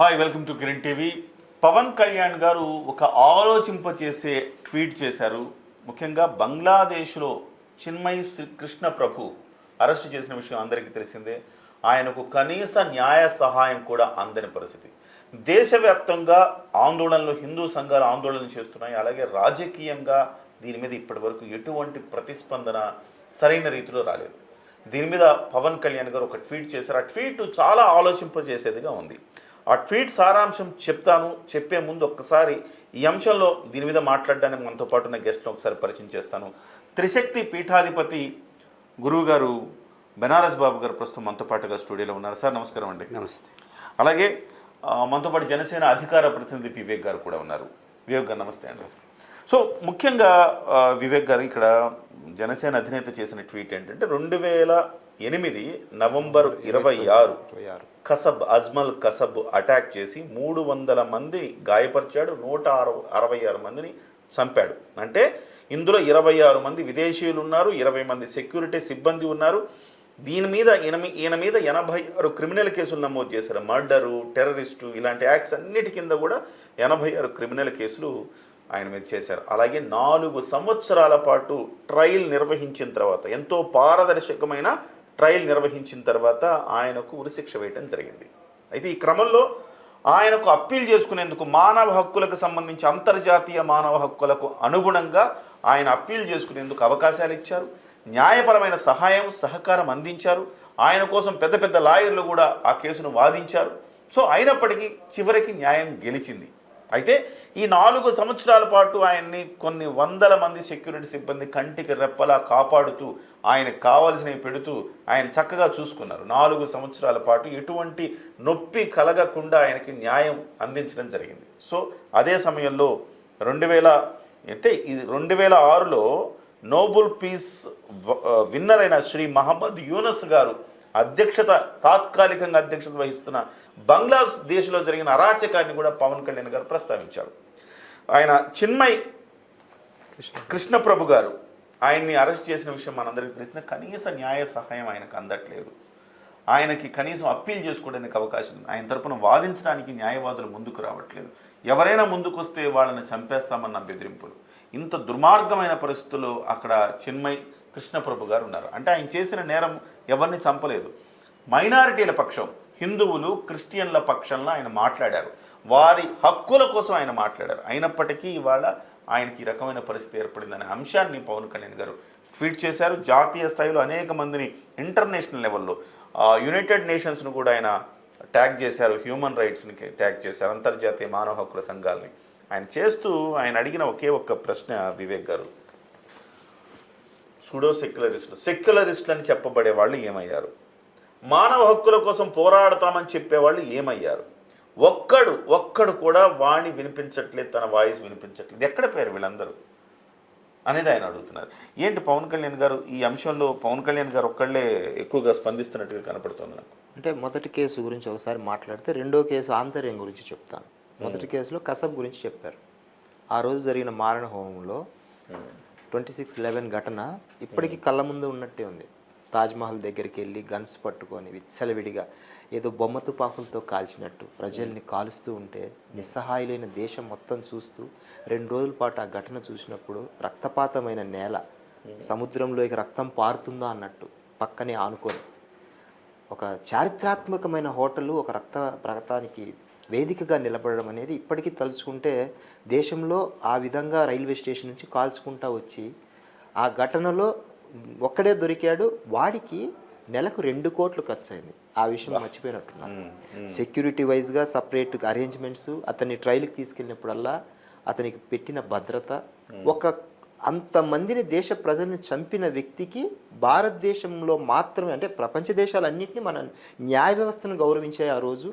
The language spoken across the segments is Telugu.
Hi, welcome to Kiran TV. Pawan Kalyan గారు ఒక ఆలోచింపచేసే ట్వీట్ చేశారు. ముఖ్యంగా బంగ్లాదేశ్లో చిన్మయి కృష్ణ ప్రభు అరెస్ట్ చేసిన విషయం అందరికీ తెలిసిందే. ఆయనకు కనీస న్యాయ సహాయం కూడా అందని పరిస్థితి. దేశవ్యాప్తంగా ఆందోళనలు, హిందూ సంఘాలు ఆందోళన చేస్తున్నాయి. అలాగే రాజకీయంగా దీని మీద ఇప్పటి వరకు ఎటువంటి ప్రతిస్పందన సరైన రీతిలో రాలేదు. దీని మీద పవన్ కళ్యాణ్ గారు ఒక ట్వీట్ చేశారు. ఆ ట్వీట్ చాలా ఆలోచింపజేసేదిగా ఉంది. ఆ ట్వీట్ సారాంశం చెప్తాను. చెప్పే ముందు ఒక్కసారి ఈ అంశంలో దీని మీద మాట్లాడడానికి మనతో పాటు ఉన్న గెస్ట్ను ఒకసారి పరిచయం చేస్తాను. త్రిశక్తి పీఠాధిపతి గురువు గారు బెనారస్ బాబు గారు ప్రస్తుతం మనతో పాటుగా స్టూడియోలో ఉన్నారు. సార్ నమస్కారం అండి. నమస్తే. అలాగే మనతో పాటు జనసేన అధికార ప్రతినిధి వివేక్ గారు కూడా ఉన్నారు. వివేక్ గారు నమస్తే అండి. సో ముఖ్యంగా వివేక్ గారు, ఇక్కడ జనసేన అధినేత చేసిన ట్వీట్ ఏంటంటే 2008 నవంబర్ 26 కసబ్ అజ్మల్ కసబ్ అటాక్ చేసి 300 మంది గాయపరిచాడు, 166 మందిని చంపాడు. అంటే ఇందులో 26 మంది విదేశీయులు ఉన్నారు, 20 మంది సెక్యూరిటీ సిబ్బంది ఉన్నారు. దీని మీద ఈయన మీద 86 క్రిమినల్ కేసులు నమోదు చేశారు. మర్డరు, టెర్రరిస్టు ఇలాంటి యాక్ట్స్ అన్నిటి కింద కూడా 86 క్రిమినల్ కేసులు ఆయన మీద చేశారు. అలాగే 4 సంవత్సరాల పాటు ట్రయల్ నిర్వహించిన తర్వాత, ఎంతో పారదర్శకమైన ట్రయల్ నిర్వహించిన తర్వాత ఆయనకు ఉరిశిక్ష వేయటం జరిగింది. అయితే ఈ క్రమంలో ఆయనకు అప్పీల్ చేసుకునేందుకు మానవ హక్కులకు సంబంధించి అంతర్జాతీయ మానవ హక్కులకు అనుగుణంగా ఆయన అప్పీల్ చేసుకునేందుకు అవకాశాలు ఇచ్చారు. న్యాయపరమైన సహాయం, సహకారం అందించారు. ఆయన కోసం పెద్ద పెద్ద లాయర్లు కూడా ఆ కేసును వాదించారు. సో అయినప్పటికీ చివరికి న్యాయం గెలిచింది. అయితే ఈ 4 సంవత్సరాల పాటు ఆయన్ని కొన్ని వందల మంది సెక్యూరిటీ సిబ్బంది కంటికి రెప్పలా కాపాడుతూ ఆయనకు కావాల్సినవి పెడుతూ ఆయన చక్కగా చూసుకున్నారు. 4 సంవత్సరాల పాటు ఎటువంటి నొప్పి కలగకుండా ఆయనకి న్యాయం అందించడం జరిగింది. సో అదే సమయంలో 2006లో నోబెల్ పీస్ విన్నర్ అయిన శ్రీ మహమ్మద్ యూనస్ గారు తాత్కాలికంగా అధ్యక్షత వహిస్తున్న బంగ్లాదేశ్లో జరిగిన అరాచకాన్ని కూడా పవన్ కళ్యాణ్ గారు ప్రస్తావించారు. ఆయన చిన్మయి కృష్ణప్రభు గారు ఆయన్ని అరెస్ట్ చేసిన విషయం మనందరికీ తెలిసిన, కనీస న్యాయ సహాయం ఆయనకు అందట్లేదు. ఆయనకి కనీసం అప్పీల్ చేసుకోవడానికి అవకాశం ఉంది. ఆయన తరపున వాదించడానికి న్యాయవాదులు ముందుకు రావట్లేదు. ఎవరైనా ముందుకు వస్తే వాళ్ళని చంపేస్తామన్న బెదిరింపులు. ఇంత దుర్మార్గమైన పరిస్థితుల్లో అక్కడ చిన్మయి కృష్ణప్రభు గారు ఉన్నారు. అంటే ఆయన చేసిన నేరం ఎవరిని చంపలేదు. మైనారిటీల పక్షం, హిందువులు, క్రిస్టియన్ల పక్షంలో ఆయన మాట్లాడారు. వారి హక్కుల కోసం ఆయన మాట్లాడారు. అయినప్పటికీ ఇవాళ ఆయనకి ఈ రకమైన పరిస్థితి ఏర్పడిందనే అంశాన్ని పవన్ కళ్యాణ్ గారు ట్వీట్ చేశారు. జాతీయ స్థాయిలో అనేక మందిని, ఇంటర్నేషనల్ లెవెల్లో యునైటెడ్ నేషన్స్ను కూడా ఆయన ట్యాగ్ చేశారు, హ్యూమన్ రైట్స్ని ట్యాగ్ చేశారు, అంతర్జాతీయ మానవ హక్కుల సంఘాలని ఆయన చేస్తూ ఆయన అడిగిన ఒకే ఒక్క ప్రశ్న వివేక్ గారు, సూడో సెక్యులరిస్టులు అని చెప్పబడే వాళ్ళు ఏమయ్యారు? మానవ హక్కుల కోసం పోరాడతామని చెప్పేవాళ్ళు ఏమయ్యారు? ఒక్కడు కూడా వాణ్ణి వినిపించట్లేదు, తన వాయిస్ వినిపించట్లేదు. ఎక్కడ పేరు వీళ్ళందరూ అనేది ఆయన అడుగుతున్నారు. ఏంటి పవన్ కళ్యాణ్ గారు ఈ అంశంలో పవన్ కళ్యాణ్ గారు ఒక్కళ్ళే ఎక్కువగా స్పందిస్తున్నట్టుగా కనపడుతుంది నాకు. అంటే మొదటి కేసు గురించి ఒకసారి మాట్లాడితే రెండో కేసు ఆంతర్యం గురించి చెప్తాను. మొదటి కేసులో కసబ్ గురించి చెప్పారు. ఆ రోజు జరిగిన మారణ హోమంలో 26/11 ఘటన ఇప్పటికీ కళ్ళ ముందు ఉన్నట్టే ఉంది. తాజ్మహల్ దగ్గరికి వెళ్ళి గన్స్ పట్టుకొని విచ్చలవిడిగా ఏదో బొమ్మ తుపాకులతో కాల్చినట్టు ప్రజల్ని కాలుస్తూ ఉంటే నిస్సహాయులైన దేశం మొత్తం చూస్తూ 2 రోజుల పాటు ఆ ఘటన చూసినప్పుడు రక్తపాతమైన నేల, సముద్రంలోకి రక్తం పారుతుందా అన్నట్టు పక్కనే ఆనుకొని ఒక చారిత్రాత్మకమైన హోటలు ఒక రక్తానికి వేదికగా నిలబడడం అనేది ఇప్పటికీ తలుచుకుంటే, దేశంలో ఆ విధంగా రైల్వే స్టేషన్ నుంచి కాల్చుకుంటా వచ్చి ఆ ఘటనలో ఒక్కడే దొరికాడు. వాడికి నెలకు 2 కోట్లు ఖర్చు అయింది. ఆ విషయం మర్చిపోయినట్టున్నాను. సెక్యూరిటీ వైజ్గా సపరేట్ అరేంజ్మెంట్స్, అతన్ని ట్రైల్కి తీసుకెళ్ళినప్పుడల్లా అతనికి పెట్టిన భద్రత, ఒక అంతమందిని దేశ ప్రజలను చంపిన వ్యక్తికి భారతదేశంలో మాత్రమే, అంటే ప్రపంచ దేశాలన్నింటినీ మన న్యాయ వ్యవస్థను గౌరవించే ఆ రోజు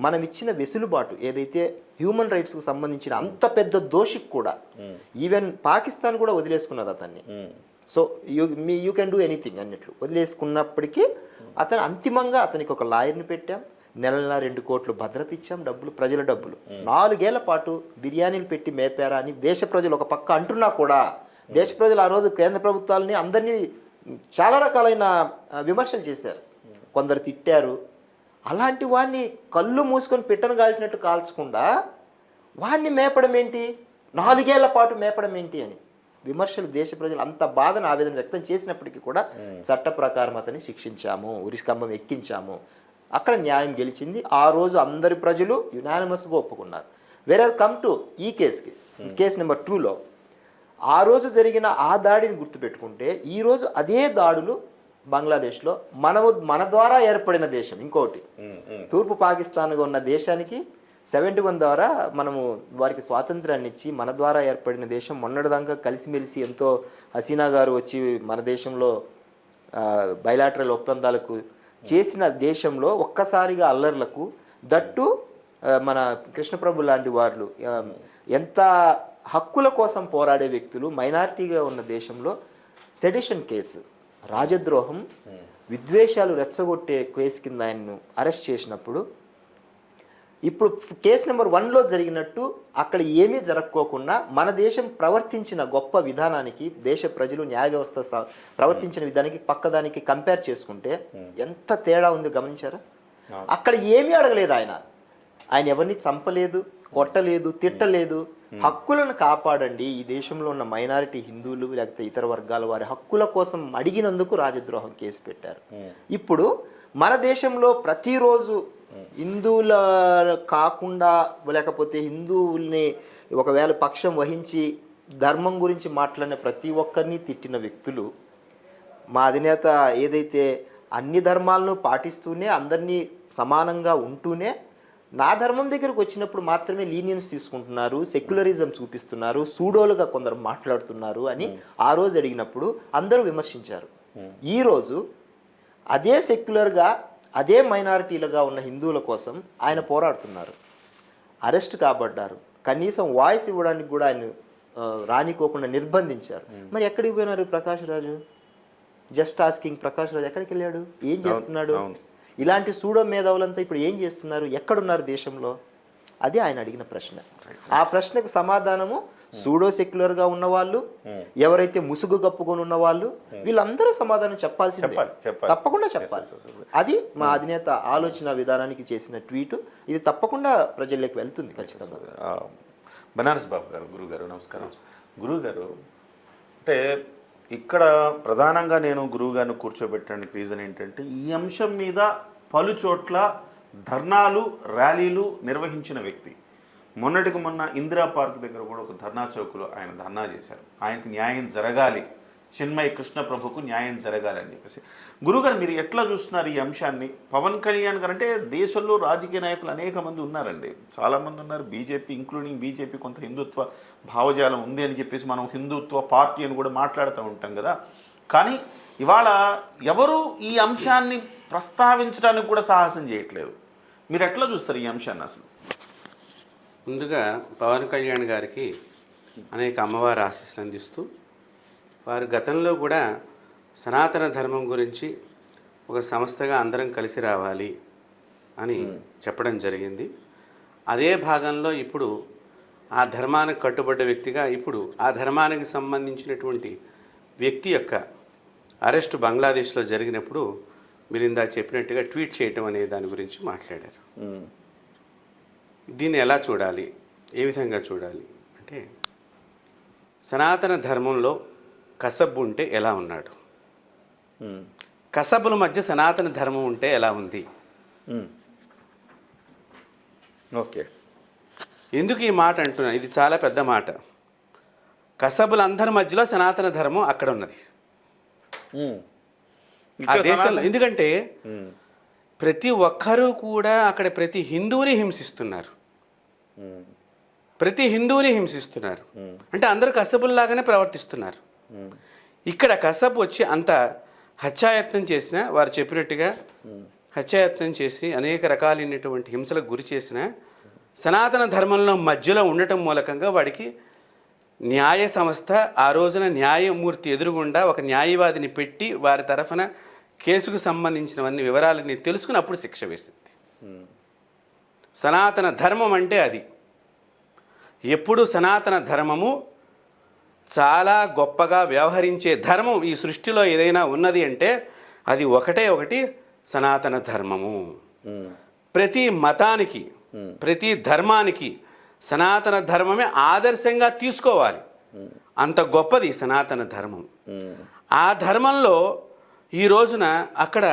మనం ఇచ్చిన వెసులుబాటు ఏదైతే హ్యూమన్ రైట్స్కి సంబంధించిన అంత పెద్ద దోషికి కూడా ఈవెన్ పాకిస్తాన్ కూడా వదిలేసుకున్నది అతన్ని. So you can do anything అన్నట్లు వదిలేసుకున్నప్పటికీ అతను అంతిమంగా అతనికి ఒక లాయర్ని పెట్టాం, నెల 2 కోట్లు భద్రత ఇచ్చాం, డబ్బులు ప్రజల డబ్బులు. 4 ఏళ్ల పాటు బిర్యానీలు పెట్టి మేపారా అని దేశ ప్రజలు ఒక పక్క అంటున్నా కూడా దేశ ప్రజలు ఆ రోజు కేంద్ర ప్రభుత్వాలని అందరినీ చాలా రకాలైన విమర్శలు చేశారు. కొందరు తిట్టారు. అలాంటి వాడిని కళ్ళు మూసుకొని పిట్టను కాల్చినట్టు కాల్చకుండా వాడిని మేపడం ఏంటి, 4 ఏళ్ల పాటు మేపడం ఏంటి అని విమర్శలు దేశ ప్రజలు అంత బాధను ఆవేదన వ్యక్తం చేసినప్పటికీ కూడా చట్ట ప్రకారం అతన్ని శిక్షించాము, ఉరిస్కంభం ఎక్కించాము. అక్కడ న్యాయం గెలిచింది. ఆ రోజు అందరి ప్రజలు యునానిమస్గా ఒప్పుకున్నారు. వేరే కమ్ టు ఈ కేసుకి, కేసు నెంబర్ 2లో ఆ రోజు జరిగిన ఆ దాడిని గుర్తుపెట్టుకుంటే ఈరోజు అదే దాడులు బంగ్లాదేశ్లో మన ద్వారా ఏర్పడిన దేశం ఇంకోటి, తూర్పు పాకిస్తాన్గా ఉన్న దేశానికి 71 ద్వారా మనము వారికి స్వాతంత్రాన్ని ఇచ్చి మన ద్వారా ఏర్పడిన దేశం మొన్నటిదాకా కలిసిమెలిసి ఎంతో హసీనా గారు వచ్చి మన దేశంలో బైలాటరల్ ఒప్పందాలకు చేసిన దేశంలో ఒక్కసారిగా అల్లర్లకు దట్టు మన కృష్ణప్రభు లాంటి వాళ్ళు ఎంత హక్కుల కోసం పోరాడే వ్యక్తులు మైనారిటీగా ఉన్న దేశంలో సెడిషన్ కేసు, రాజద్రోహం, విద్వేషాలు రెచ్చగొట్టే కేసు కింద ఆయన్ను అరెస్ట్ చేసినప్పుడు ఇప్పుడు కేసు నెంబర్ 1లో జరిగినట్టు అక్కడ ఏమీ జరగకోకుండా మన దేశం ప్రవర్తించిన గొప్ప విధానానికి దేశ ప్రజలు న్యాయ వ్యవస్థ ప్రవర్తించిన విధానానికి పక్కదానికి కంపేర్ చేసుకుంటే ఎంత తేడా ఉందో గమనించారా? అక్కడ ఏమీ అడగలేదు ఆయన ఎవరిని చంపలేదు, కొట్టలేదు, తిట్టలేదు. హక్కులను కాపాడండి, ఈ దేశంలో ఉన్న మైనారిటీ హిందువులు లేకపోతే ఇతర వర్గాల వారి హక్కుల కోసం అడిగినందుకు రాజద్రోహం కేసు పెట్టారు. ఇప్పుడు మన దేశంలో ప్రతిరోజు హిందువుల కాకుండా లేకపోతే హిందువుల్ని ఒకవేళ పక్షం వహించి ధర్మం గురించి మాట్లాడిన ప్రతి ఒక్కరిని తిట్టిన వ్యక్తులు, మా అధినేత ఏదైతే అన్ని ధర్మాలను పాటిస్తూనే అందరినీ సమానంగా ఉంటూనే నా ధర్మం దగ్గరకు వచ్చినప్పుడు మాత్రమే లీనియన్స్ తీసుకుంటున్నారు, సెక్యులరిజం చూపిస్తున్నారు, సూడోలుగా కొందరు మాట్లాడుతున్నారు అని ఆ రోజు అడిగినప్పుడు అందరూ విమర్శించారు. ఈరోజు అదే సెక్యులర్గా అదే మైనారిటీలుగా ఉన్న హిందువుల కోసం ఆయన పోరాడుతున్నారు. అరెస్ట్ కాబడ్డారు, కనీసం వాయిస్ ఇవ్వడానికి కూడా ఆయన రానికోకుండా నిర్బంధించారు. మరి ఎక్కడికి పోయినారు ప్రకాష్ రాజు? జస్ట్ ఆస్కింగ్ ప్రకాష్ రాజు ఎక్కడికి వెళ్ళాడు? ఏం చేస్తున్నాడు? ఇలాంటి సూడో మేధావులంతా ఇప్పుడు ఏం చేస్తున్నారు? ఎక్కడున్నారు దేశంలో? అది ఆయన అడిగిన ప్రశ్న. ఆ ప్రశ్నకు సమాధానము సూడో సెక్యులర్గా ఉన్నవాళ్ళు, ఎవరైతే ముసుగు కప్పుకొని ఉన్న వాళ్ళు, వీళ్ళందరూ సమాధానం చెప్పాల్సిందే, తప్పకుండా చెప్పాలి. అది మా అధినేత ఆలోచన విధానానికి చేసిన ట్వీట్. ఇది తప్పకుండా ప్రజల్లోకి వెళ్తుంది ఖచ్చితంగా. బనారస్ బాబు గారు, గురుగారు నమస్కారం. గురుగారు, అంటే ఇక్కడ ప్రధానంగా నేను గురువుగారిని కూర్చోబెట్టడానికి రీజన్ ఏంటంటే ఈ అంశం మీద పలు చోట్ల ధర్నాలు, ర్యాలీలు నిర్వహించిన వ్యక్తి. మొన్నటికి మొన్న ఇందిరా పార్క్ దగ్గర కూడా ఒక ధర్నా చౌక్లో ఆయన ధర్నా చేశారు. ఆయనకు న్యాయం జరగాలి, చిన్మయి కృష్ణ ప్రభుకు న్యాయం జరగాలి అని చెప్పేసి. గురుగారు, మీరు ఎట్లా చూస్తున్నారు ఈ అంశాన్ని? పవన్ కళ్యాణ్ గారు అంటే దేశంలో రాజకీయ నాయకులు అనేక మంది ఉన్నారండి, చాలామంది ఉన్నారు. బీజేపీ ఇంక్లూడింగ్ బీజేపీ కొంత హిందుత్వ భావజాలం ఉంది అని చెప్పేసి మనం హిందుత్వ పార్టీ అని కూడా మాట్లాడుతూ ఉంటాం కదా. కానీ ఇవాళ ఎవరు ఈ అంశాన్ని ప్రస్తావించడానికి కూడా సాహసం చేయట్లేదు. మీరు ఎట్లా చూస్తారు ఈ అంశాన్ని అసలు? ముందుగా పవన్ కళ్యాణ్ గారికి అనేక అమ్మవారి ఆశీస్సులు అందిస్తూ, వారు గతంలో కూడా సనాతన ధర్మం గురించి ఒక సంస్థగా అందరం కలిసి రావాలి అని చెప్పడం జరిగింది. అదే భాగంలో ఇప్పుడు ఆ ధర్మానికి కట్టుబడ్డ వ్యక్తిగా ఇప్పుడు ఆ ధర్మానికి సంబంధించినటువంటి వ్యక్తి యొక్క అరెస్టు బంగ్లాదేశ్లో జరిగినప్పుడు మీరు ఇందాక చెప్పినట్టుగా ట్వీట్ చేయటం అనే దాని గురించి మాట్లాడారు. దీన్ని ఎలా చూడాలి, ఏ విధంగా చూడాలి అంటే, సనాతన ధర్మంలో కసబ్ ఉంటే ఎలా ఉన్నాడు, కసబుల మధ్య సనాతన ధర్మం ఉంటే ఎలా ఉంది? ఓకే, ఎందుకు ఈ మాట అంటున్నా? ఇది చాలా పెద్ద మాట. కసబులందరి మధ్యలో సనాతన ధర్మం అక్కడ ఉన్నది ఆ దేశంలో. ఎందుకంటే ప్రతి ఒక్కరూ కూడా అక్కడ ప్రతి హిందువుని హింసిస్తున్నారు, ప్రతి హిందువుని హింసిస్తున్నారు. అంటే అందరూ కసబుల్లాగానే ప్రవర్తిస్తున్నారు. ఇక్కడ కసబ్ వచ్చి అంత హత్యాయత్నం చేసిన, వారు చెప్పినట్టుగా హత్యాయత్నం చేసి అనేక రకాలైనటువంటి హింసలకు గురి చేసిన, సనాతన ధర్మంలో మధ్యలో ఉండటం మూలకంగా వాడికి న్యాయ సంస్థ ఆ రోజున న్యాయమూర్తి ఎదురుగుండా ఒక న్యాయవాదిని పెట్టి వారి తరఫున కేసుకు సంబంధించినవన్నీ వివరాలని తెలుసుకుని అప్పుడు శిక్ష వేసింది. సనాతన ధర్మం అంటే అది. ఎప్పుడు సనాతన ధర్మము చాలా గొప్పగా వ్యవహరించే ధర్మం ఈ సృష్టిలో ఏదైనా ఉన్నది అంటే అది ఒకటే ఒకటి, సనాతన ధర్మము. ప్రతి మతానికి ప్రతి ధర్మానికి సనాతన ధర్మమే ఆదర్శంగా తీసుకోవాలి. అంత గొప్పది సనాతన ధర్మం. ఆ ధర్మంలో ఈ రోజున అక్కడ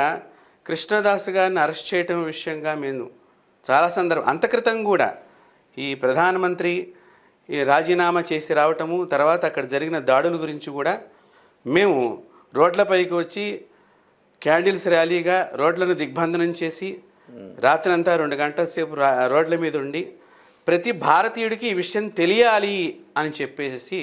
కృష్ణదాస్ గారిని అరెస్ట్ చేయటం విషయంగా మేము చాలా సందర్భం అంతక్రితం కూడా ఈ ప్రధానమంత్రి ఈ రాజీనామా చేసి రావటము, తర్వాత అక్కడ జరిగిన దాడుల గురించి కూడా మేము రోడ్లపైకి వచ్చి క్యాండిల్స్ ర్యాలీగా రోడ్లను దిగ్బంధనం చేసి రాత్రంతా 2 గంటల సేపు రోడ్ల మీద ఉండి ప్రతి భారతీయుడికి ఈ విషయం తెలియాలి అని చెప్పేసి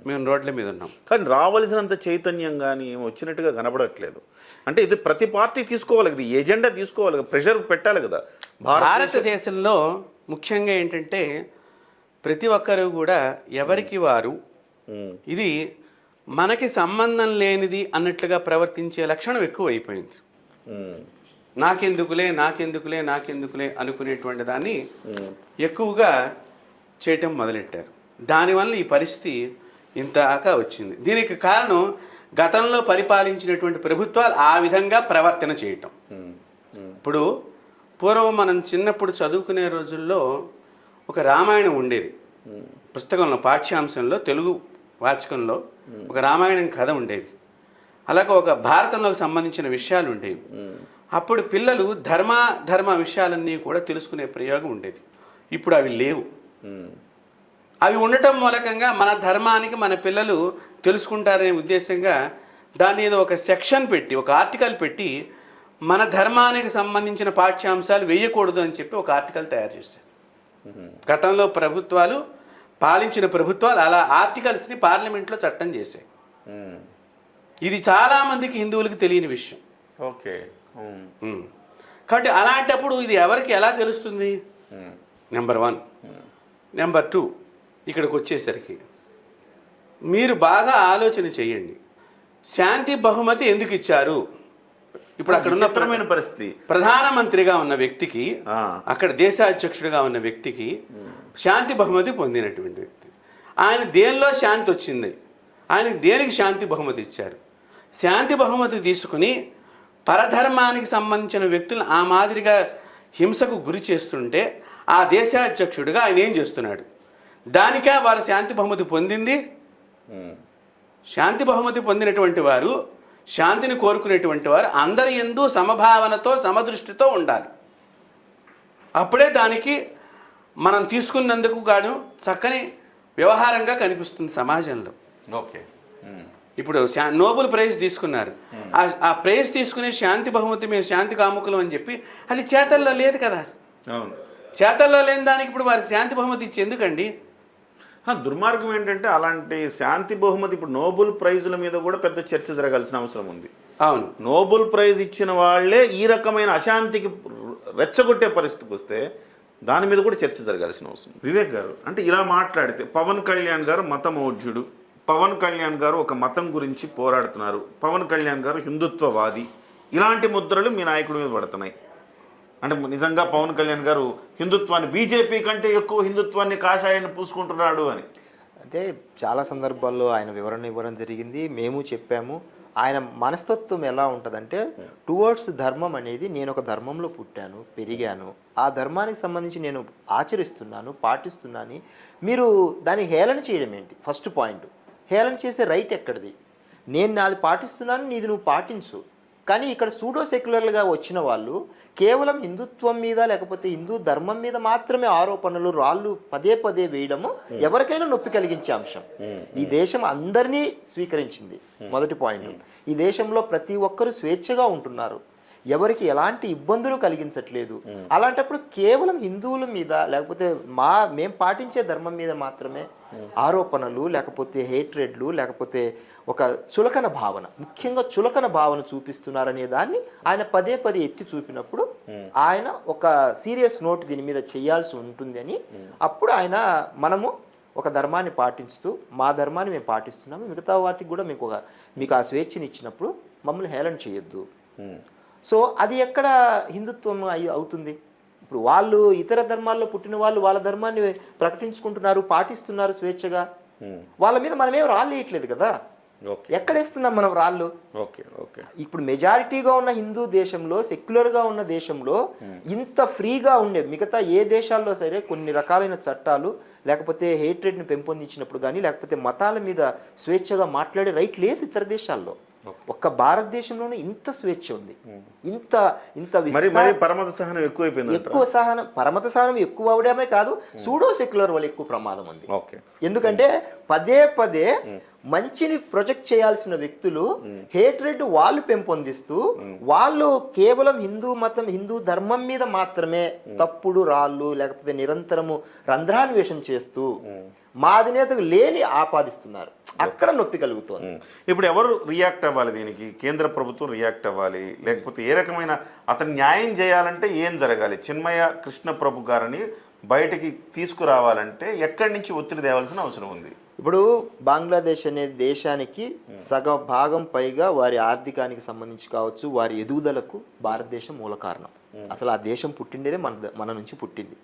మేము రోడ్ల మీద ఉన్నాం. కానీ రావాల్సినంత చైతన్యం కానీ వచ్చినట్టుగా కనబడట్లేదు. అంటే ఇది ప్రతి పార్టీ తీసుకోవాలి కదా, ఎజెండా తీసుకోవాలి కదా, ప్రెషర్ పెట్టాలి కదా. భారతదేశంలో ముఖ్యంగా ఏంటంటే ప్రతి ఒక్కరు కూడా ఎవరికి వారు ఇది మనకి సంబంధం లేనిది అన్నట్లుగా ప్రవర్తించే లక్షణం ఎక్కువ అయిపోయింది. నాకెందుకులే నాకెందుకులే నాకెందుకులే అనుకునేటువంటి దాన్ని ఎక్కువగా చేయటం మొదలెట్టారు. దానివల్ల ఈ పరిస్థితి ఇంతగా వచ్చింది. దీనికి కారణం గతంలో పరిపాలించినటువంటి ప్రభుత్వాలు ఆ విధంగా ప్రవర్తన చేయటం. ఇప్పుడు పూర్వం మనం చిన్నప్పుడు చదువుకునే రోజుల్లో ఒక రామాయణం ఉండేది పుస్తకంలో, పాఠ్యాంశంలో, తెలుగు వాచకంలో ఒక రామాయణం కథ ఉండేది. అలాగే ఒక భారతంలోకి సంబంధించిన విషయాలు ఉండేవి. అప్పుడు పిల్లలు ధర్మ విషయాలన్నీ కూడా తెలుసుకునే ప్రయోగం ఉండేది. ఇప్పుడు అవి లేవు. అవి ఉండటం మూలకంగా మన ధర్మానికి మన పిల్లలు తెలుసుకుంటారనే ఉద్దేశంగా దాన్ని ఏదో ఒక సెక్షన్ పెట్టి, ఒక ఆర్టికల్ పెట్టి మన ధర్మానికి సంబంధించిన పాఠ్యాంశాలు వేయకూడదు అని చెప్పి ఒక ఆర్టికల్ తయారు చేశారు. గతంలో ప్రభుత్వాలు, పాలించిన ప్రభుత్వాలు అలా ఆర్టికల్స్ని పార్లమెంట్లో చట్టం చేశాయి. ఇది చాలామందికి హిందువులకు తెలియని విషయం. ఓకే. కాబట్టి అలాంటప్పుడు ఇది ఎవరికి ఎలా తెలుస్తుంది? నెంబర్ 1. నెంబర్ 2, ఇక్కడికి వచ్చేసరికి మీరు బాగా ఆలోచన చేయండి. శాంతి బహుమతి ఎందుకు ఇచ్చారు? ఇప్పుడు అక్కడ ఉన్న పరిస్థితి, ప్రధానమంత్రిగా ఉన్న వ్యక్తికి, అక్కడ దేశాధ్యక్షుడిగా ఉన్న వ్యక్తికి శాంతి బహుమతి పొందినటువంటి వ్యక్తి, ఆయన దేనిలో శాంతి వచ్చింది, ఆయనకు దేనికి శాంతి బహుమతి ఇచ్చారు? శాంతి బహుమతి తీసుకుని పరధర్మానికి సంబంధించిన వ్యక్తులను ఆ మాదిరిగా హింసకు గురి చేస్తుంటే ఆ దేశాధ్యక్షుడిగా ఆయన ఏం చేస్తున్నాడు? దానికే వారు శాంతి బహుమతి పొందింది. శాంతి బహుమతి పొందినటువంటి వారు, శాంతిని కోరుకునేటువంటి వారు అందరి యందు సమభావనతో సమదృష్టితో ఉండాలి. అప్పుడే దానికి మనం తీసుకున్నందుకు గాను చక్కని వ్యవహారంగా కనిపిస్తుంది సమాజంలో. ఓకే. ఇప్పుడు నోబెల్ ప్రైజ్ తీసుకున్నారు. ఆ ప్రైజ్ తీసుకునే శాంతి బహుమతి మేము శాంతి కాముకులం అని చెప్పి అది చేతల్లో లేదు కదా. చేతల్లో లేని దానికి ఇప్పుడు వారికి శాంతి బహుమతి ఇచ్చి ఎందుకండి? దుర్మార్గం ఏంటంటే అలాంటి శాంతి బహుమతి ఇప్పుడు నోబెల్ ప్రైజుల మీద కూడా పెద్ద చర్చ జరగాల్సిన అవసరం ఉంది. అవును, నోబెల్ ప్రైజ్ ఇచ్చిన వాళ్ళే ఈ రకమైన అశాంతికి రెచ్చగొట్టే పరిస్థితికి వస్తే దాని మీద కూడా చర్చ జరగాల్సిన అవసరం. వివేక్ గారు, అంటే ఇలా మాట్లాడితే పవన్ కళ్యాణ్ గారు మతమౌఢ్యుడు, పవన్ కళ్యాణ్ గారు ఒక మతం గురించి పోరాడుతున్నారు, పవన్ కళ్యాణ్ గారు హిందుత్వవాది, ఇలాంటి ముద్రలు మీ నాయకుడి మీద పడుతున్నాయి. అంటే నిజంగా పవన్ కళ్యాణ్ గారు హిందుత్వాన్ని, బీజేపీ కంటే ఎక్కువ హిందుత్వాన్ని, కాషాయాన్ని పూసుకుంటున్నాడు అని అంటే చాలా సందర్భాల్లో ఆయన వివరణ ఇవ్వడం జరిగింది. మేము చెప్పాము. ఆయన మనస్తత్వం ఎలా ఉంటుందంటే టువర్డ్స్ ధర్మం అనేది, నేను ఒక ధర్మంలో పుట్టాను, పెరిగాను, ఆ ధర్మానికి సంబంధించి నేను ఆచరిస్తున్నాను, పాటిస్తున్నాను. మీరు దాన్ని హేళన చేయడం ఏంటి? ఫస్ట్ పాయింట్, హేళన చేసే రైట్ ఎక్కడిది? నేను నాది పాటిస్తున్నాను, నీది నువ్వు పాటించు. కానీ ఇక్కడ సూడో సెక్యులర్లుగా వచ్చిన వాళ్ళు కేవలం హిందుత్వం మీద లేకపోతే హిందూ ధర్మం మీద మాత్రమే ఆరోపణలు, రాళ్ళు పదే పదే వేయడము ఎవరికైనా నొప్పి కలిగించే అంశం. ఈ దేశం అందరినీ స్వీకరించింది. మొదటి పాయింట్, ఈ దేశంలో ప్రతి ఒక్కరూ స్వేచ్ఛగా ఉంటున్నారు, ఎవరికి ఎలాంటి ఇబ్బందులు కలిగించట్లేదు. అలాంటప్పుడు కేవలం హిందువుల మీద లేకపోతే మేము పాటించే ధర్మం మీద మాత్రమే ఆరోపణలు, లేకపోతే హేట్రెడ్లు, లేకపోతే ఒక చులకన భావన, ముఖ్యంగా చులకన భావన చూపిస్తున్నారనే దాన్ని ఆయన పదే పదే ఎత్తి చూపినప్పుడు ఆయన ఒక సీరియస్ నోట్ దీని మీద చేయాల్సి ఉంటుంది అని, అప్పుడు ఆయన మనము ఒక ధర్మాన్ని పాటిస్తూ మా ధర్మాన్ని మేము పాటిస్తున్నాము, మిగతా వాటికి కూడా మీకు ఆ స్వేచ్ఛని ఇచ్చినప్పుడు మమ్మల్ని హేళన చేయొద్దు. సో అది ఎక్కడ హిందుత్వం అవుతుంది? ఇప్పుడు వాళ్ళు ఇతర ధర్మాల్లో పుట్టిన వాళ్ళు వాళ్ళ ధర్మాన్ని ప్రకటించుకుంటున్నారు, పాటిస్తున్నారు స్వేచ్ఛగా, వాళ్ళ మీద మనమేం రాళ్ళేయట్లేదు కదా. ఓకే ఎక్కడేస్తున్నాం మనం రాళ్ళు? ఓకే ఓకే ఇప్పుడు మెజారిటీగా ఉన్న హిందూ దేశంలో, సెక్యులర్గా ఉన్న దేశంలో ఇంత ఫ్రీగా ఉండే మిగతా ఏ దేశాల్లో సరే కొన్ని రకాలైన చట్టాలు లేకపోతే హేట్రెడ్ని పెంపొందించినప్పుడు కానీ లేకపోతే మతాల మీద స్వేచ్ఛగా మాట్లాడే రైట్ లేదు ఇతర దేశాల్లో. ఒక్క భారతదేశంలోనే ఇంత స్వేచ్ఛ ఉంది, ఇంత ఇంత పరమత సహనం ఎక్కువైపోయింది. ఎక్కువ సహనం, పరమత సహనం ఎక్కువ అవడమే కాదు, సూడో సెక్యులర్ వల్ల ఎక్కువ ప్రమాదం ఉంది. ఎందుకంటే పదే పదే మంచిని ప్రొజెక్ట్ చేయాల్సిన వ్యక్తులు హేట్రెడ్ వాళ్ళు పెంపొందిస్తూ వాళ్ళు కేవలం హిందూ మతం, హిందూ ధర్మం మీద మాత్రమే తప్పుడు రాళ్ళు లేకపోతే నిరంతరము రంధ్రాన్వేషణ చేస్తూ మా అధినేతకు లేని ఆపాదిస్తున్నారు. అక్కడ నొప్పి కలుగుతుంది. ఇప్పుడు ఎవరు రియాక్ట్ అవ్వాలి దీనికి? కేంద్ర ప్రభుత్వం రియాక్ట్ అవ్వాలి, లేకపోతే ఏ రకమైన అతను న్యాయం చేయాలంటే ఏం జరగాలి? చిన్మయ కృష్ణ ప్రభు గారిని బయటికి తీసుకురావాలంటే ఎక్కడి నుంచి ఒత్తిడి తేవాల్సిన అవసరం ఉంది? ఇప్పుడు బంగ్లాదేశ్ అనే దేశానికి సగం భాగం పైగా వారి ఆర్థికానికి సంబంధించి కావచ్చు, వారి ఎదుగుదలకు భారతదేశం మూల కారణం. అసలు ఆ దేశం పుట్టిండేదే మన నుంచి పుట్టింది.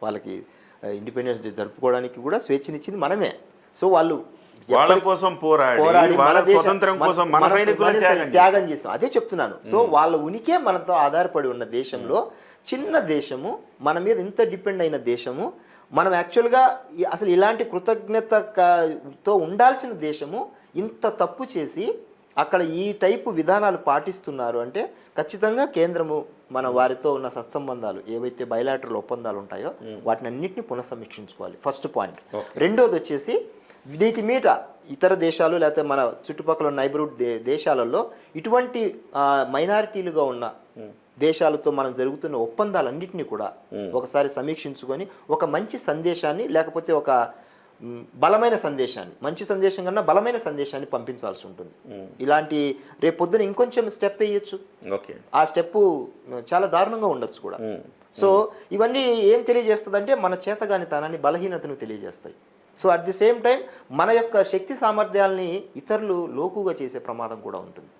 వాళ్ళకి ఇండిపెండెన్స్ డే జరుపుకోవడానికి కూడా స్వేచ్ఛనిచ్చింది మనమే. సో వాళ్ళు వాళ్ళ కోసం పోరాడి మన స్వతంత్రం కోసం మన సైనికులను త్యాగం చేసాం. అదే చెప్తున్నాను. సో వాళ్ళ ఉనికే మనతో ఆధారపడి ఉన్న దేశంలో చిన్న దేశము, మన మీద ఇంత డిపెండ్ అయిన దేశము, మనం యాక్చువల్గా అసలు ఇలాంటి కృతజ్ఞతతో ఉండాల్సిన దేశము ఇంత తప్పు చేసి అక్కడ ఈ టైపు విధానాలు పాటిస్తున్నారు అంటే ఖచ్చితంగా కేంద్రము మన వారితో ఉన్న సత్సంబంధాలు ఏవైతే బయలాటరల్ ఒప్పందాలు ఉంటాయో వాటిని అన్నింటినీ పునఃసమీక్షించుకోవాలి. First point. రెండోది వచ్చేసి వీటి మీద ఇతర దేశాలు లేకపోతే మన చుట్టుపక్కల నైబర్హుడ్ దేశాలలో ఇటువంటి మైనారిటీలుగా ఉన్న దేశాలతో మనం జరుగుతున్న ఒప్పందాలన్నింటినీ కూడా ఒకసారి సమీక్షించుకొని ఒక మంచి సందేశాన్ని లేకపోతే ఒక బలమైన సందేశాన్ని, మంచి సందేశం కన్నా బలమైన సందేశాన్ని పంపించాల్సి ఉంటుంది. ఇలాంటి రేపు పొద్దున ఇంకొంచెం స్టెప్ వేయచ్చు. ఆ స్టెప్ చాలా దారుణంగా ఉండొచ్చు కూడా. సో ఇవన్నీ ఏం తెలియజేస్తుంది అంటే మన చేతగానితనాన్ని, బలహీనతను తెలియజేస్తాయి. So at the same time మన యొక్క శక్తి సామర్థ్యాలని ఇతరులు లోకుగా చేసే ప్రమాదం కూడా ఉంటుంది.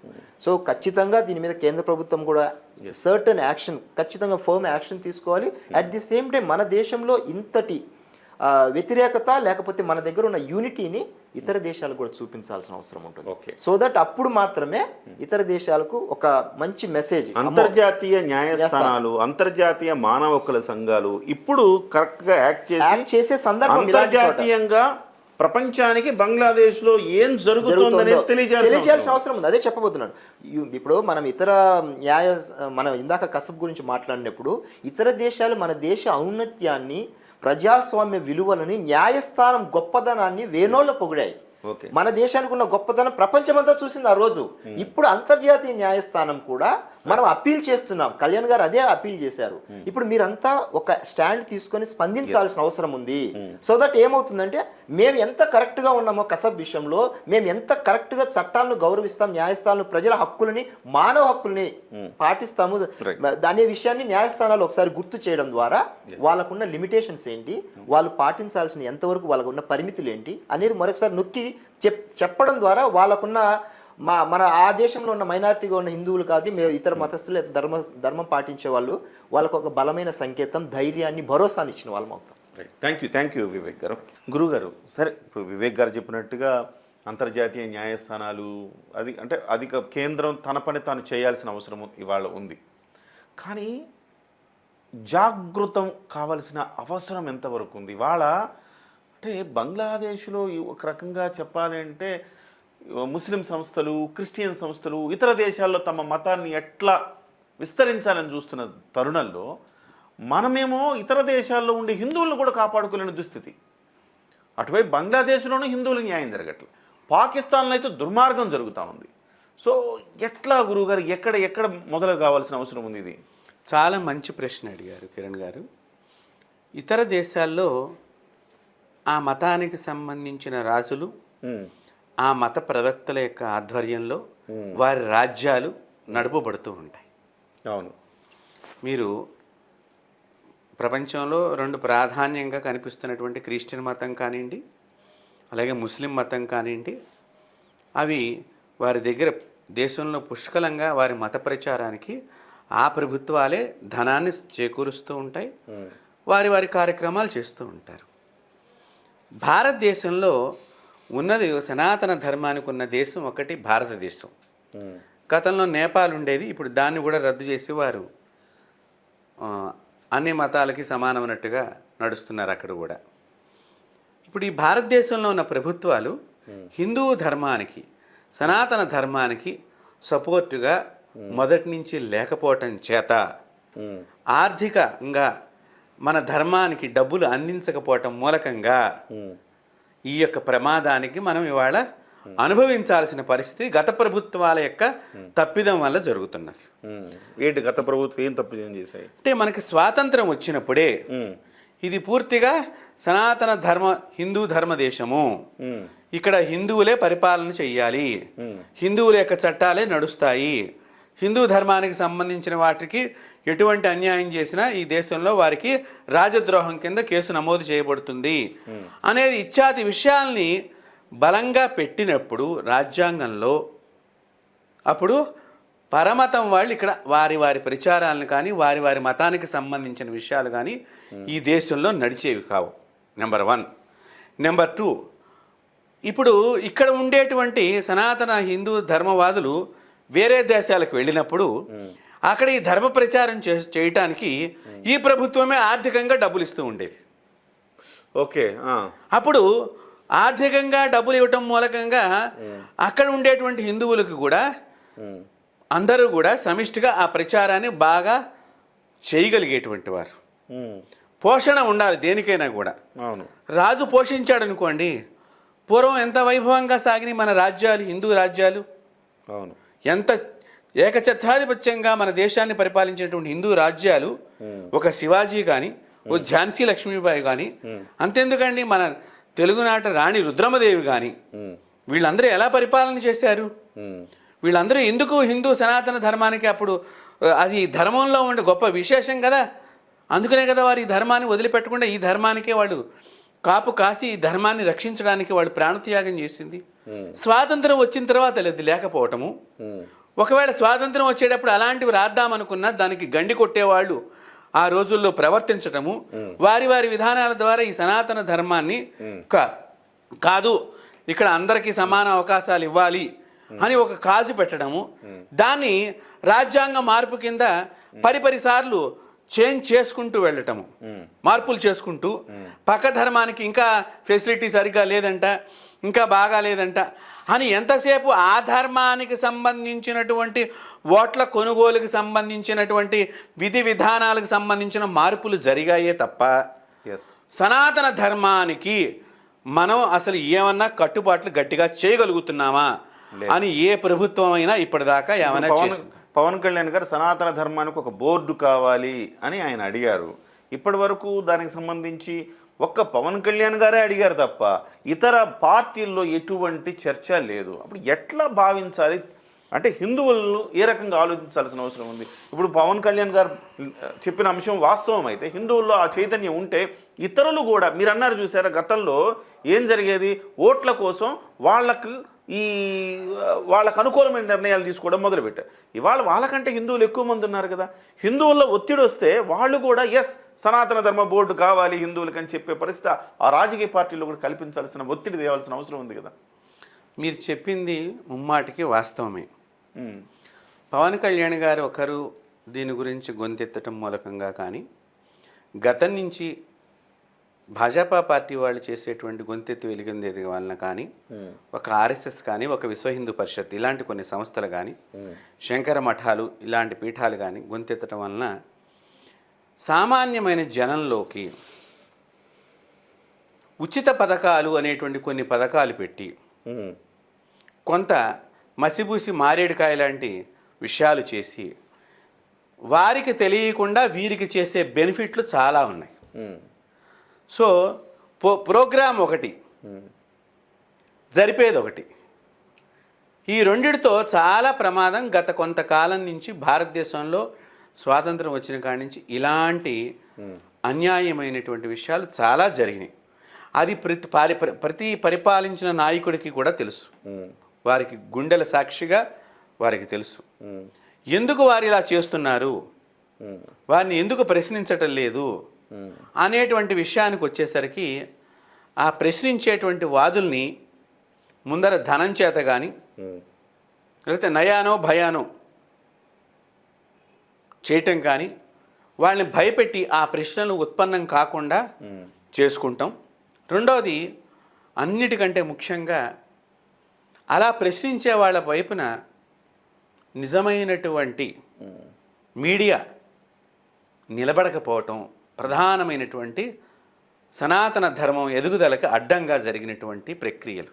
సో ఖచ్చితంగా దీని మీద కేంద్ర ప్రభుత్వం కూడా సర్టన్ యాక్షన్, ఖచ్చితంగా ఫర్మ్ యాక్షన్ తీసుకోవాలి. అట్ ది సేమ్ టైం మన దేశంలో ఇంతటి వ్యతిరేకత లేకపోతే మన దగ్గర ఉన్న యూనిటీని ఇతర దేశాలకు కూడా చూపించాల్సిన అవసరం ఉంటుంది. సో దట్ అప్పుడు మాత్రమే ఇతర దేశాలకు ఒక మంచి మెసేజ్. అంతర్జాతీయ న్యాయస్థానాలు, అంతర్జాతీయ మానవ హక్కుల సంఘాలు ఇప్పుడు కరెక్ట్ గా యాక్ట్ చేసే సందర్భం అంతర్జాతీయంగా ప్రపంచానికి బంగ్లాదేశ్ లో ఏం జరుగుతుందో తెలియజేయాల్సిన అవసరం ఉంది. అదే చెప్పబోతున్నాను. ఇప్పుడు మనం ఇతర మనం ఇందాక కసబ్ గురించి మాట్లాడినప్పుడు ఇతర దేశాలు మన దేశ ఔన్నత్యాన్ని, ప్రజాస్వామ్య విలువలని, న్యాయస్థానం గొప్పదనాన్ని వేణోళ్ళ పొగిడాయి. మన దేశానికి ఉన్న గొప్పతనం ప్రపంచమంతా చూసింది ఆ రోజు. ఇప్పుడు అంతర్జాతీయ న్యాయస్థానం కూడా మనం అప్పీల్ చేస్తున్నాం. కళ్యాణ్ గారు అదే అప్పీల్ చేశారు. ఇప్పుడు మీరంతా ఒక స్టాండ్ తీసుకొని స్పందించాల్సిన అవసరం ఉంది. సో దట్ ఏమవుతుందంటే మేము ఎంత కరెక్ట్ గా ఉన్నామో కసబ్ విషయంలో, మేము ఎంత కరెక్ట్ గా చట్టాలను గౌరవిస్తాం, న్యాయస్థానాలు ప్రజల హక్కులని, మానవ హక్కుల్ని పాటిస్తాము అనే విషయాన్ని న్యాయస్థానాలు ఒకసారి గుర్తు చేయడం ద్వారా వాళ్ళకున్న లిమిటేషన్స్ ఏంటి, వాళ్ళు పాటించాల్సిన ఎంతవరకు వాళ్ళకు ఉన్న పరిమితులు ఏంటి అనేది మరొకసారి నొక్కి చెప్పడం ద్వారా వాళ్ళకున్న మన ఆ దేశంలో ఉన్న మైనారిటీగా ఉన్న హిందువులు కాబట్టి ఇతర మతస్థులు ధర్మం పాటించే వాళ్ళు వాళ్ళకు ఒక బలమైన సంకేతం, ధైర్యాన్ని, భరోసాని ఇచ్చిన వాళ్ళం అవుతాం. థ్యాంక్ యూ వివేక్ గారు. గురువు గారు, సరే ఇప్పుడు వివేక్ గారు చెప్పినట్టుగా అంతర్జాతీయ న్యాయస్థానాలు అది కేంద్రం తన పని తాను చేయాల్సిన అవసరం ఇవాళ ఉంది. కానీ జాగృతం కావాల్సిన అవసరం ఎంతవరకు ఉంది ఇవాళ? అంటే బంగ్లాదేశ్లో ఒక రకంగా చెప్పాలి అంటే ముస్లిం సంస్థలు, క్రిస్టియన్ సంస్థలు ఇతర దేశాల్లో తమ మతాన్ని ఎట్లా విస్తరించాలని చూస్తున్న తరుణంలో మనమేమో ఇతర దేశాల్లో ఉండే హిందువులను కూడా కాపాడుకోలేని దుస్థితి. అటువైపు బంగ్లాదేశ్లోనూ హిందువులకు న్యాయం జరగట్లేదు, పాకిస్తాన్లో అయితే దుర్మార్గం జరుగుతూ ఉంది. సో ఎట్లా గురువుగారు, ఎక్కడ మొదలు కావాల్సిన అవసరం ఉంది? ఇది చాలా మంచి ప్రశ్న అడిగారు కిరణ్ గారు. ఇతర దేశాల్లో ఆ మతానికి సంబంధించిన రాజులు, ఆ మత ప్రవక్తల యొక్క ఆధ్వర్యంలో వారి రాజ్యాలు నడుపబడుతూ ఉంటాయి. అవును. మీరు ప్రపంచంలో రెండు ప్రాధాన్యంగా కనిపిస్తున్నటువంటి క్రిస్టియన్ మతం కానివ్వండి, అలాగే ముస్లిం మతం కానివ్వండి, అవి వారి దగ్గర దేశంలో పుష్కలంగా వారి మత ప్రచారానికి ఆ ప్రభుత్వాలే ధనాన్ని చేకూరుస్తూ ఉంటాయి, వారి కార్యక్రమాలు చేస్తూ ఉంటారు. భారతదేశంలో ఉన్నది సనాతన ధర్మానికి ఉన్న దేశం ఒకటి భారతదేశం. గతంలో నేపాల్ ఉండేది, ఇప్పుడు దాన్ని కూడా రద్దు చేసి వారు అన్ని మతాలకి సమానమైనట్టుగా నడుస్తున్నారు అక్కడ కూడా. ఇప్పుడు ఈ భారతదేశంలో ఉన్న ప్రభుత్వాలు హిందూ ధర్మానికి, సనాతన ధర్మానికి సపోర్టుగా మొదటి నుంచి లేకపోవటం చేత ఆర్థికంగా మన ధర్మానికి డబ్బులు అందించకపోవటం మూలకంగా ఈ యొక్క ప్రమాదానికి మనం ఇవాళ అనుభవించాల్సిన పరిస్థితి గత ప్రభుత్వాల యొక్క తప్పిదం వల్ల జరుగుతున్నది. ఏంటి గత ప్రభుత్వం ఏం తప్పిదం చేశాయి అంటే మనకి స్వాతంత్రం వచ్చినప్పుడే ఇది పూర్తిగా సనాతన ధర్మ హిందూ ధర్మ దేశము, ఇక్కడ హిందువులే పరిపాలన చెయ్యాలి, హిందువుల యొక్క చట్టాలే నడుస్తాయి, హిందూ ధర్మానికి సంబంధించిన వాటికి ఎటువంటి అన్యాయం చేసినా ఈ దేశంలో వారికి రాజద్రోహం కింద కేసు నమోదు చేయబడుతుంది అనేది ఇత్యాది విషయాల్ని బలంగా పెట్టినప్పుడు రాజ్యాంగంలో అప్పుడు పరమతం వాళ్ళు ఇక్కడ వారి వారి ప్రచారాలను కానీ వారి వారి మతానికి సంబంధించిన విషయాలు కానీ ఈ దేశంలో నడిచేవి కావు. నెంబర్ 1. నెంబర్ 2, ఇప్పుడు ఇక్కడ ఉండేటువంటి సనాతన హిందూ ధర్మవాదులు వేరే దేశాలకు వెళ్ళినప్పుడు అక్కడ ఈ ధర్మ ప్రచారం చేయటానికి ఈ ప్రభుత్వమే ఆర్థికంగా డబ్బులు ఇస్తూ ఉండేది. ఓకే. అప్పుడు ఆర్థికంగా డబ్బులు ఇవ్వటం మూలకంగా అక్కడ ఉండేటువంటి హిందువులకు కూడా అందరూ కూడా సమిష్టిగా ఆ ప్రచారాన్ని బాగా చేయగలిగేటువంటి వారు. పోషణ ఉండాలి దేనికైనా కూడా. అవును. రాజు పోషించాడు అనుకోండి, పూర్వం ఎంత వైభవంగా సాగినాయి మన రాజ్యాలు, హిందూ రాజ్యాలు. అవును. ఎంత ఏకఛత్రాధిపత్యంగా మన దేశాన్ని పరిపాలించినటువంటి హిందూ రాజ్యాలు, ఒక శివాజీ కానీ ఓ ఝాన్సీ లక్ష్మీబాయి కానీ, అంతెందుకండి మన తెలుగునాట రాణి రుద్రమదేవి కానీ, వీళ్ళందరూ ఎలా పరిపాలన చేశారు? వీళ్ళందరూ ఎందుకు హిందూ సనాతన ధర్మానికి అప్పుడు అది ధర్మంలో ఉండే గొప్ప విశేషం కదా, అందుకనే కదా వారు ఈ ధర్మాన్ని వదిలిపెట్టకుండా ఈ ధర్మానికే వాళ్ళు కాపు కాసి ఈ ధర్మాన్ని రక్షించడానికి వాళ్ళు ప్రాణత్యాగం చేసింది. స్వాతంత్రం వచ్చిన తర్వాత లేదు లేకపోవటము. ఒకవేళ స్వాతంత్రం వచ్చేటప్పుడు అలాంటివి రాద్దామనుకున్నా దానికి గండి కొట్టేవాళ్ళు ఆ రోజుల్లో ప్రవర్తించటము, వారి వారి విధానాల ద్వారా ఈ సనాతన ధర్మాన్ని కాదు ఇక్కడ అందరికీ సమాన అవకాశాలు ఇవ్వాలి అని ఒక కాజు పెట్టడము, దాన్ని రాజ్యాంగ మార్పు కింద పరిసార్లు చేంజ్ చేసుకుంటూ వెళ్ళటము, మార్పులు చేసుకుంటూ పక్క ధర్మానికి ఇంకా ఫెసిలిటీ సరిగ్గా లేదంట, ఇంకా బాగా లేదంట అని ఎంతసేపు ఆ ధర్మానికి సంబంధించినటువంటి ఓట్ల కొనుగోలుకి సంబంధించినటువంటి విధి విధానాలకు సంబంధించిన మార్పులు జరిగాయే తప్ప సనాతన ధర్మానికి మనం అసలు ఏమన్నా కట్టుబాట్లు గట్టిగా చేయగలుగుతున్నామా అని ఏ ప్రభుత్వం అయినా ఇప్పటిదాకా ఏమైనా చేసింది? పవన్ కళ్యాణ్ గారు సనాతన ధర్మానికి ఒక బోర్డు కావాలి అని ఆయన అడిగారు. ఇప్పటి వరకు దానికి సంబంధించి ఒక్క పవన్ కళ్యాణ్ గారే అడిగారు తప్ప ఇతర పార్టీల్లో ఎటువంటి చర్చ లేదు. అప్పుడు ఎట్లా భావించాలి అంటే హిందువులను ఏ రకంగా ఆలోచించాల్సిన అవసరం ఉంది? ఇప్పుడు పవన్ కళ్యాణ్ గారు చెప్పిన అంశం వాస్తవం అయితే హిందువుల్లో ఆ చైతన్యం ఉంటే ఇతరులు కూడా, మీరు అన్నారు చూసారా గతంలో ఏం జరిగేది, ఓట్ల కోసం వాళ్ళకు అనుకూలమైన నిర్ణయాలు తీసుకోవడం మొదలుపెట్టారు. ఇవాళ వాళ్ళకంటే హిందువులు ఎక్కువ మంది ఉన్నారు కదా, హిందువుల్లో ఒత్తిడి వస్తే వాళ్ళు కూడా ఎస్ సనాతన ధర్మ బోర్డు కావాలి హిందువులకి అని చెప్పే పరిస్థితి ఆ రాజకీయ పార్టీలో కూడా కల్పించాల్సిన, ఒత్తిడి తేవాల్సిన అవసరం ఉంది కదా. మీరు చెప్పింది ముమ్మాటికి వాస్తవమే. పవన్ కళ్యాణ్ గారు ఒకరు దీని గురించి గొంతెత్తటం మూలకంగా కానీ, గతం నుంచి భాజపా పార్టీ వాళ్ళు చేసేటువంటి గొంతెత్తి వెలిగిందేది వలన కానీ, ఒక ఆర్ఎస్ఎస్ కానీ, ఒక విశ్వ హిందూ పరిషత్ ఇలాంటి కొన్ని సంస్థలు కానీ, శంకర మఠాలు ఇలాంటి పీఠాలు కానీ గొంతెత్తటం వలన సామాన్యమైన జనంలోకి ఉచిత పథకాలు అనేటువంటి కొన్ని పథకాలు పెట్టి కొంత మసిబూసి మారేడుకాయ లాంటి విషయాలు చేసి వారికి తెలియకుండా వీరికి చేసే బెనిఫిట్లు చాలా ఉన్నాయి. సో ప్రోగ్రామ్ ఒకటి, జరిపేది ఒకటి, ఈ రెండిటితో చాలా ప్రమాదం. గత కొంతకాలం నుంచి భారతదేశంలో స్వాతంత్రం వచ్చిన కాడి నుంచి ఇలాంటి అన్యాయమైనటువంటి విషయాలు చాలా జరిగినాయి. అది ప్రతి పరిపాలించిన నాయకుడికి కూడా తెలుసు, వారికి గుండెల సాక్షిగా వారికి తెలుసు. ఎందుకు వారు ఇలా చేస్తున్నారు, వారిని ఎందుకు ప్రశ్నించటం లేదు అనేటువంటి విషయానికి వచ్చేసరికి ఆ ప్రశ్నించేటువంటి వాదుల్ని ముందర ధనం చేత కానీ లేకపోతే నయానో భయానో చేయటం కానీ వాళ్ళని భయపెట్టి ఆ ప్రశ్నలు ఉత్పన్నం కాకుండా చేసుకుంటాం. రెండవది, అన్నిటికంటే ముఖ్యంగా అలా ప్రశ్నించే వాళ్ళ వైపున నిజమైనటువంటి మీడియా నిలబడకపోవటం ప్రధానమైనటువంటి సనాతన ధర్మం ఎదుగుదలకు అడ్డంగా జరిగినటువంటి ప్రక్రియలు.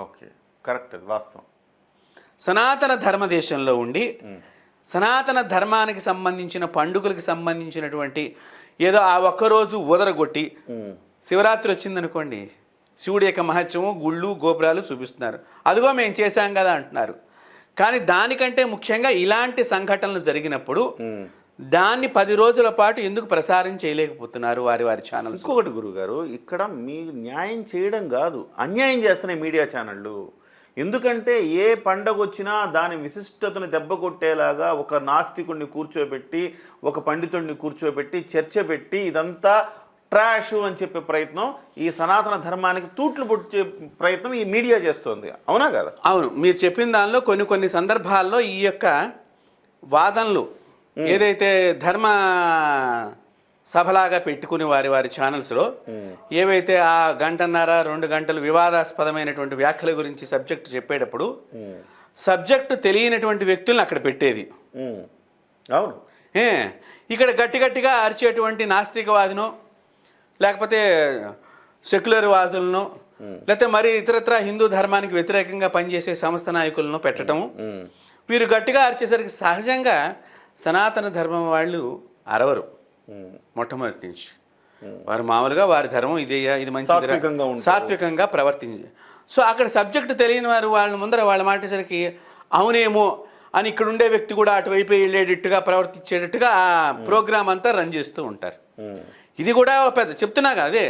ఓకే, కరెక్ట్, అది వాస్తవం. సనాతన ధర్మదేశంలో ఉండి సనాతన ధర్మానికి సంబంధించిన పండుగలకు సంబంధించినటువంటి ఏదో ఆ ఒక్కరోజు ఊదరగొట్టి శివరాత్రి వచ్చిందనుకోండి, శివుడి యొక్క మహత్యము, గుళ్ళు గోపురాలు చూపిస్తున్నారు, అదిగో మేము చేశాం కదా అంటున్నారు. కానీ దానికంటే ముఖ్యంగా ఇలాంటి సంఘటనలు జరిగినప్పుడు దాన్ని 10 రోజుల పాటు ఎందుకు ప్రసారం చేయలేకపోతున్నారు వారి వారి ఛానల్స్? ఇంకొకటి గురుగారు, ఇక్కడ మీ న్యాయం చేయడం కాదు, అన్యాయం చేస్తున్నాయి మీడియా ఛానళ్ళు. ఎందుకంటే ఏ పండగ వచ్చినా దాని విశిష్టతను దెబ్బ కొట్టేలాగా ఒక నాస్తికుడిని కూర్చోబెట్టి, ఒక పండితుడిని కూర్చోబెట్టి, చర్చ పెట్టి ఇదంతా ట్రాష్ అని చెప్పే ప్రయత్నం, ఈ సనాతన ధర్మానికి తూట్లు పొడిచే ప్రయత్నం ఈ మీడియా చేస్తుంది. అవునా కదా? అవును, మీరు చెప్పిన దానిలో కొన్ని సందర్భాల్లో ఈ యొక్క వాదనలు ఏదైతే ధర్మ సభలాగా పెట్టుకుని వారి ఛానల్స్లో ఏవైతే ఆ 1.5-2 గంటలు వివాదాస్పదమైనటువంటి వ్యాఖ్యల గురించి సబ్జెక్ట్ చెప్పేటప్పుడు సబ్జెక్టు తెలియనటువంటి వ్యక్తులను అక్కడ పెట్టేది. అవును, ఇక్కడ గట్టిగా అరిచేటువంటి నాస్తికవాదినో లేకపోతే సెక్యులర్ వాదులను లేకపోతే మరి ఇతరత్ర హిందూ ధర్మానికి వ్యతిరేకంగా పనిచేసే సంస్థ నాయకులను పెట్టడము, వీరు గట్టిగా అరిచేసరికి సహజంగా సనాతన ధర్మం వాళ్ళు అరవరు. మొట్టమొదటి నుంచి వారు మామూలుగా వారి ధర్మం ఇదేయా, ఇది మంచి సాత్వికంగా ప్రవర్తించి, సో అక్కడ సబ్జెక్టు తెలియని వారు వాళ్ళ ముందర వాళ్ళ మాటేసరికి అవునేమో అని ఇక్కడ ఉండే వ్యక్తి కూడా అటువైపు వెళ్ళేటట్టుగా ప్రవర్తించేటట్టుగా ఆ ప్రోగ్రామ్ అంతా రన్ చేస్తూ ఉంటారు. ఇది కూడా పెద్ద చెప్తున్నా అదే,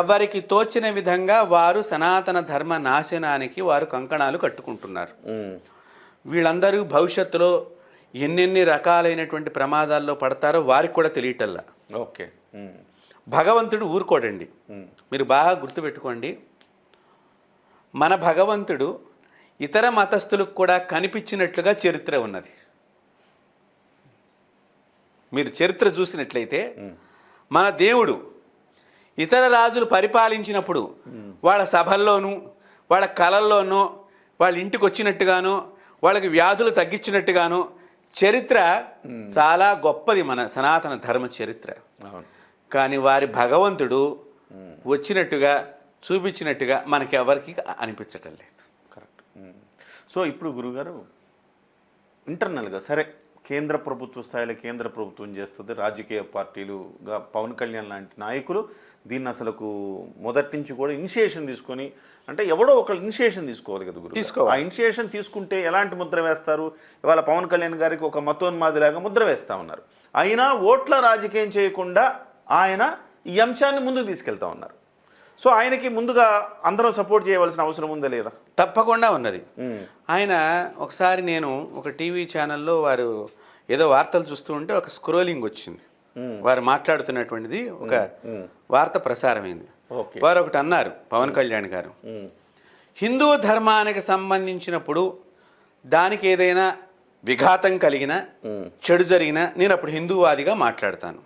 ఎవరికి తోచిన విధంగా వారు సనాతన ధర్మ నాశనానికి వారు కంకణాలు కట్టుకుంటున్నారు. వీళ్ళందరూ భవిష్యత్తులో ఎన్నెన్ని రకాలైనటువంటి ప్రమాదాల్లో పడతారో వారికి కూడా తెలియటల్లా. ఓకే, భగవంతుడు ఊరుకోడండి. మీరు బాగా గుర్తుపెట్టుకోండి, మన భగవంతుడు ఇతర మతస్థులకు కూడా కనిపించినట్లుగా చరిత్ర ఉన్నది. మీరు చరిత్ర చూసినట్లయితే మన దేవుడు ఇతర రాజులు పరిపాలించినప్పుడు వాళ్ళ సభల్లోనూ వాళ్ళ కళల్లోనూ వాళ్ళ ఇంటికి వచ్చినట్టుగానో వాళ్ళకి వ్యాధులు తగ్గించినట్టుగానో చరిత్ర చాలా గొప్పది మన సనాతన ధర్మ చరిత్ర. కానీ వారి భగవంతుడు వచ్చినట్టుగా చూపించినట్టుగా మనకి ఎవరికి అనిపించటం లేదు. కరెక్ట్. సో ఇప్పుడు గురుగారు ఇంటర్నల్గా సరే, కేంద్ర ప్రభుత్వ స్థాయిలో కేంద్ర ప్రభుత్వం చేస్తుంది, రాజకీయ పార్టీలుగా పవన్ కళ్యాణ్ లాంటి నాయకులు దీన్ని అసలుకు మొదటి నుంచి కూడా ఇనిషియేషన్ తీసుకొని, అంటే ఎవడో ఒక ఇనిషియేషన్ తీసుకోవాలి కదా గురు, ఆ ఇనిషియేషన్ తీసుకుంటే ఎలాంటి ముద్ర వేస్తారు? ఇవాళ పవన్ కళ్యాణ్ గారికి ఒక మతోన్మాదిలాగా ముద్ర వేస్తా ఉన్నారు, అయినా ఓట్ల రాజకీయం చేయకుండా ఆయన ఈ అంశాన్ని ముందుకు తీసుకెళ్తా ఉన్నారు. సో ఆయనకి ముందుగా అందరం సపోర్ట్ చేయవలసిన అవసరం ఉందా లేదా? తప్పకుండా ఉన్నది. ఆయన ఒకసారి నేను ఒక టీవీ ఛానల్లో వారు ఏదో వార్తలు చూస్తూ ఉంటే ఒక స్క్రోలింగ్ వచ్చింది, వారు మాట్లాడుతున్నటువంటిది ఒక వార్త ప్రసారమైంది. వారు ఒకటి అన్నారు, పవన్ కళ్యాణ్ గారు, హిందూ ధర్మానికి సంబంధించినప్పుడు దానికి ఏదైనా విఘాతం కలిగినా చెడు జరిగినా నేను అప్పుడు హిందూవాదిగా మాట్లాడతాను.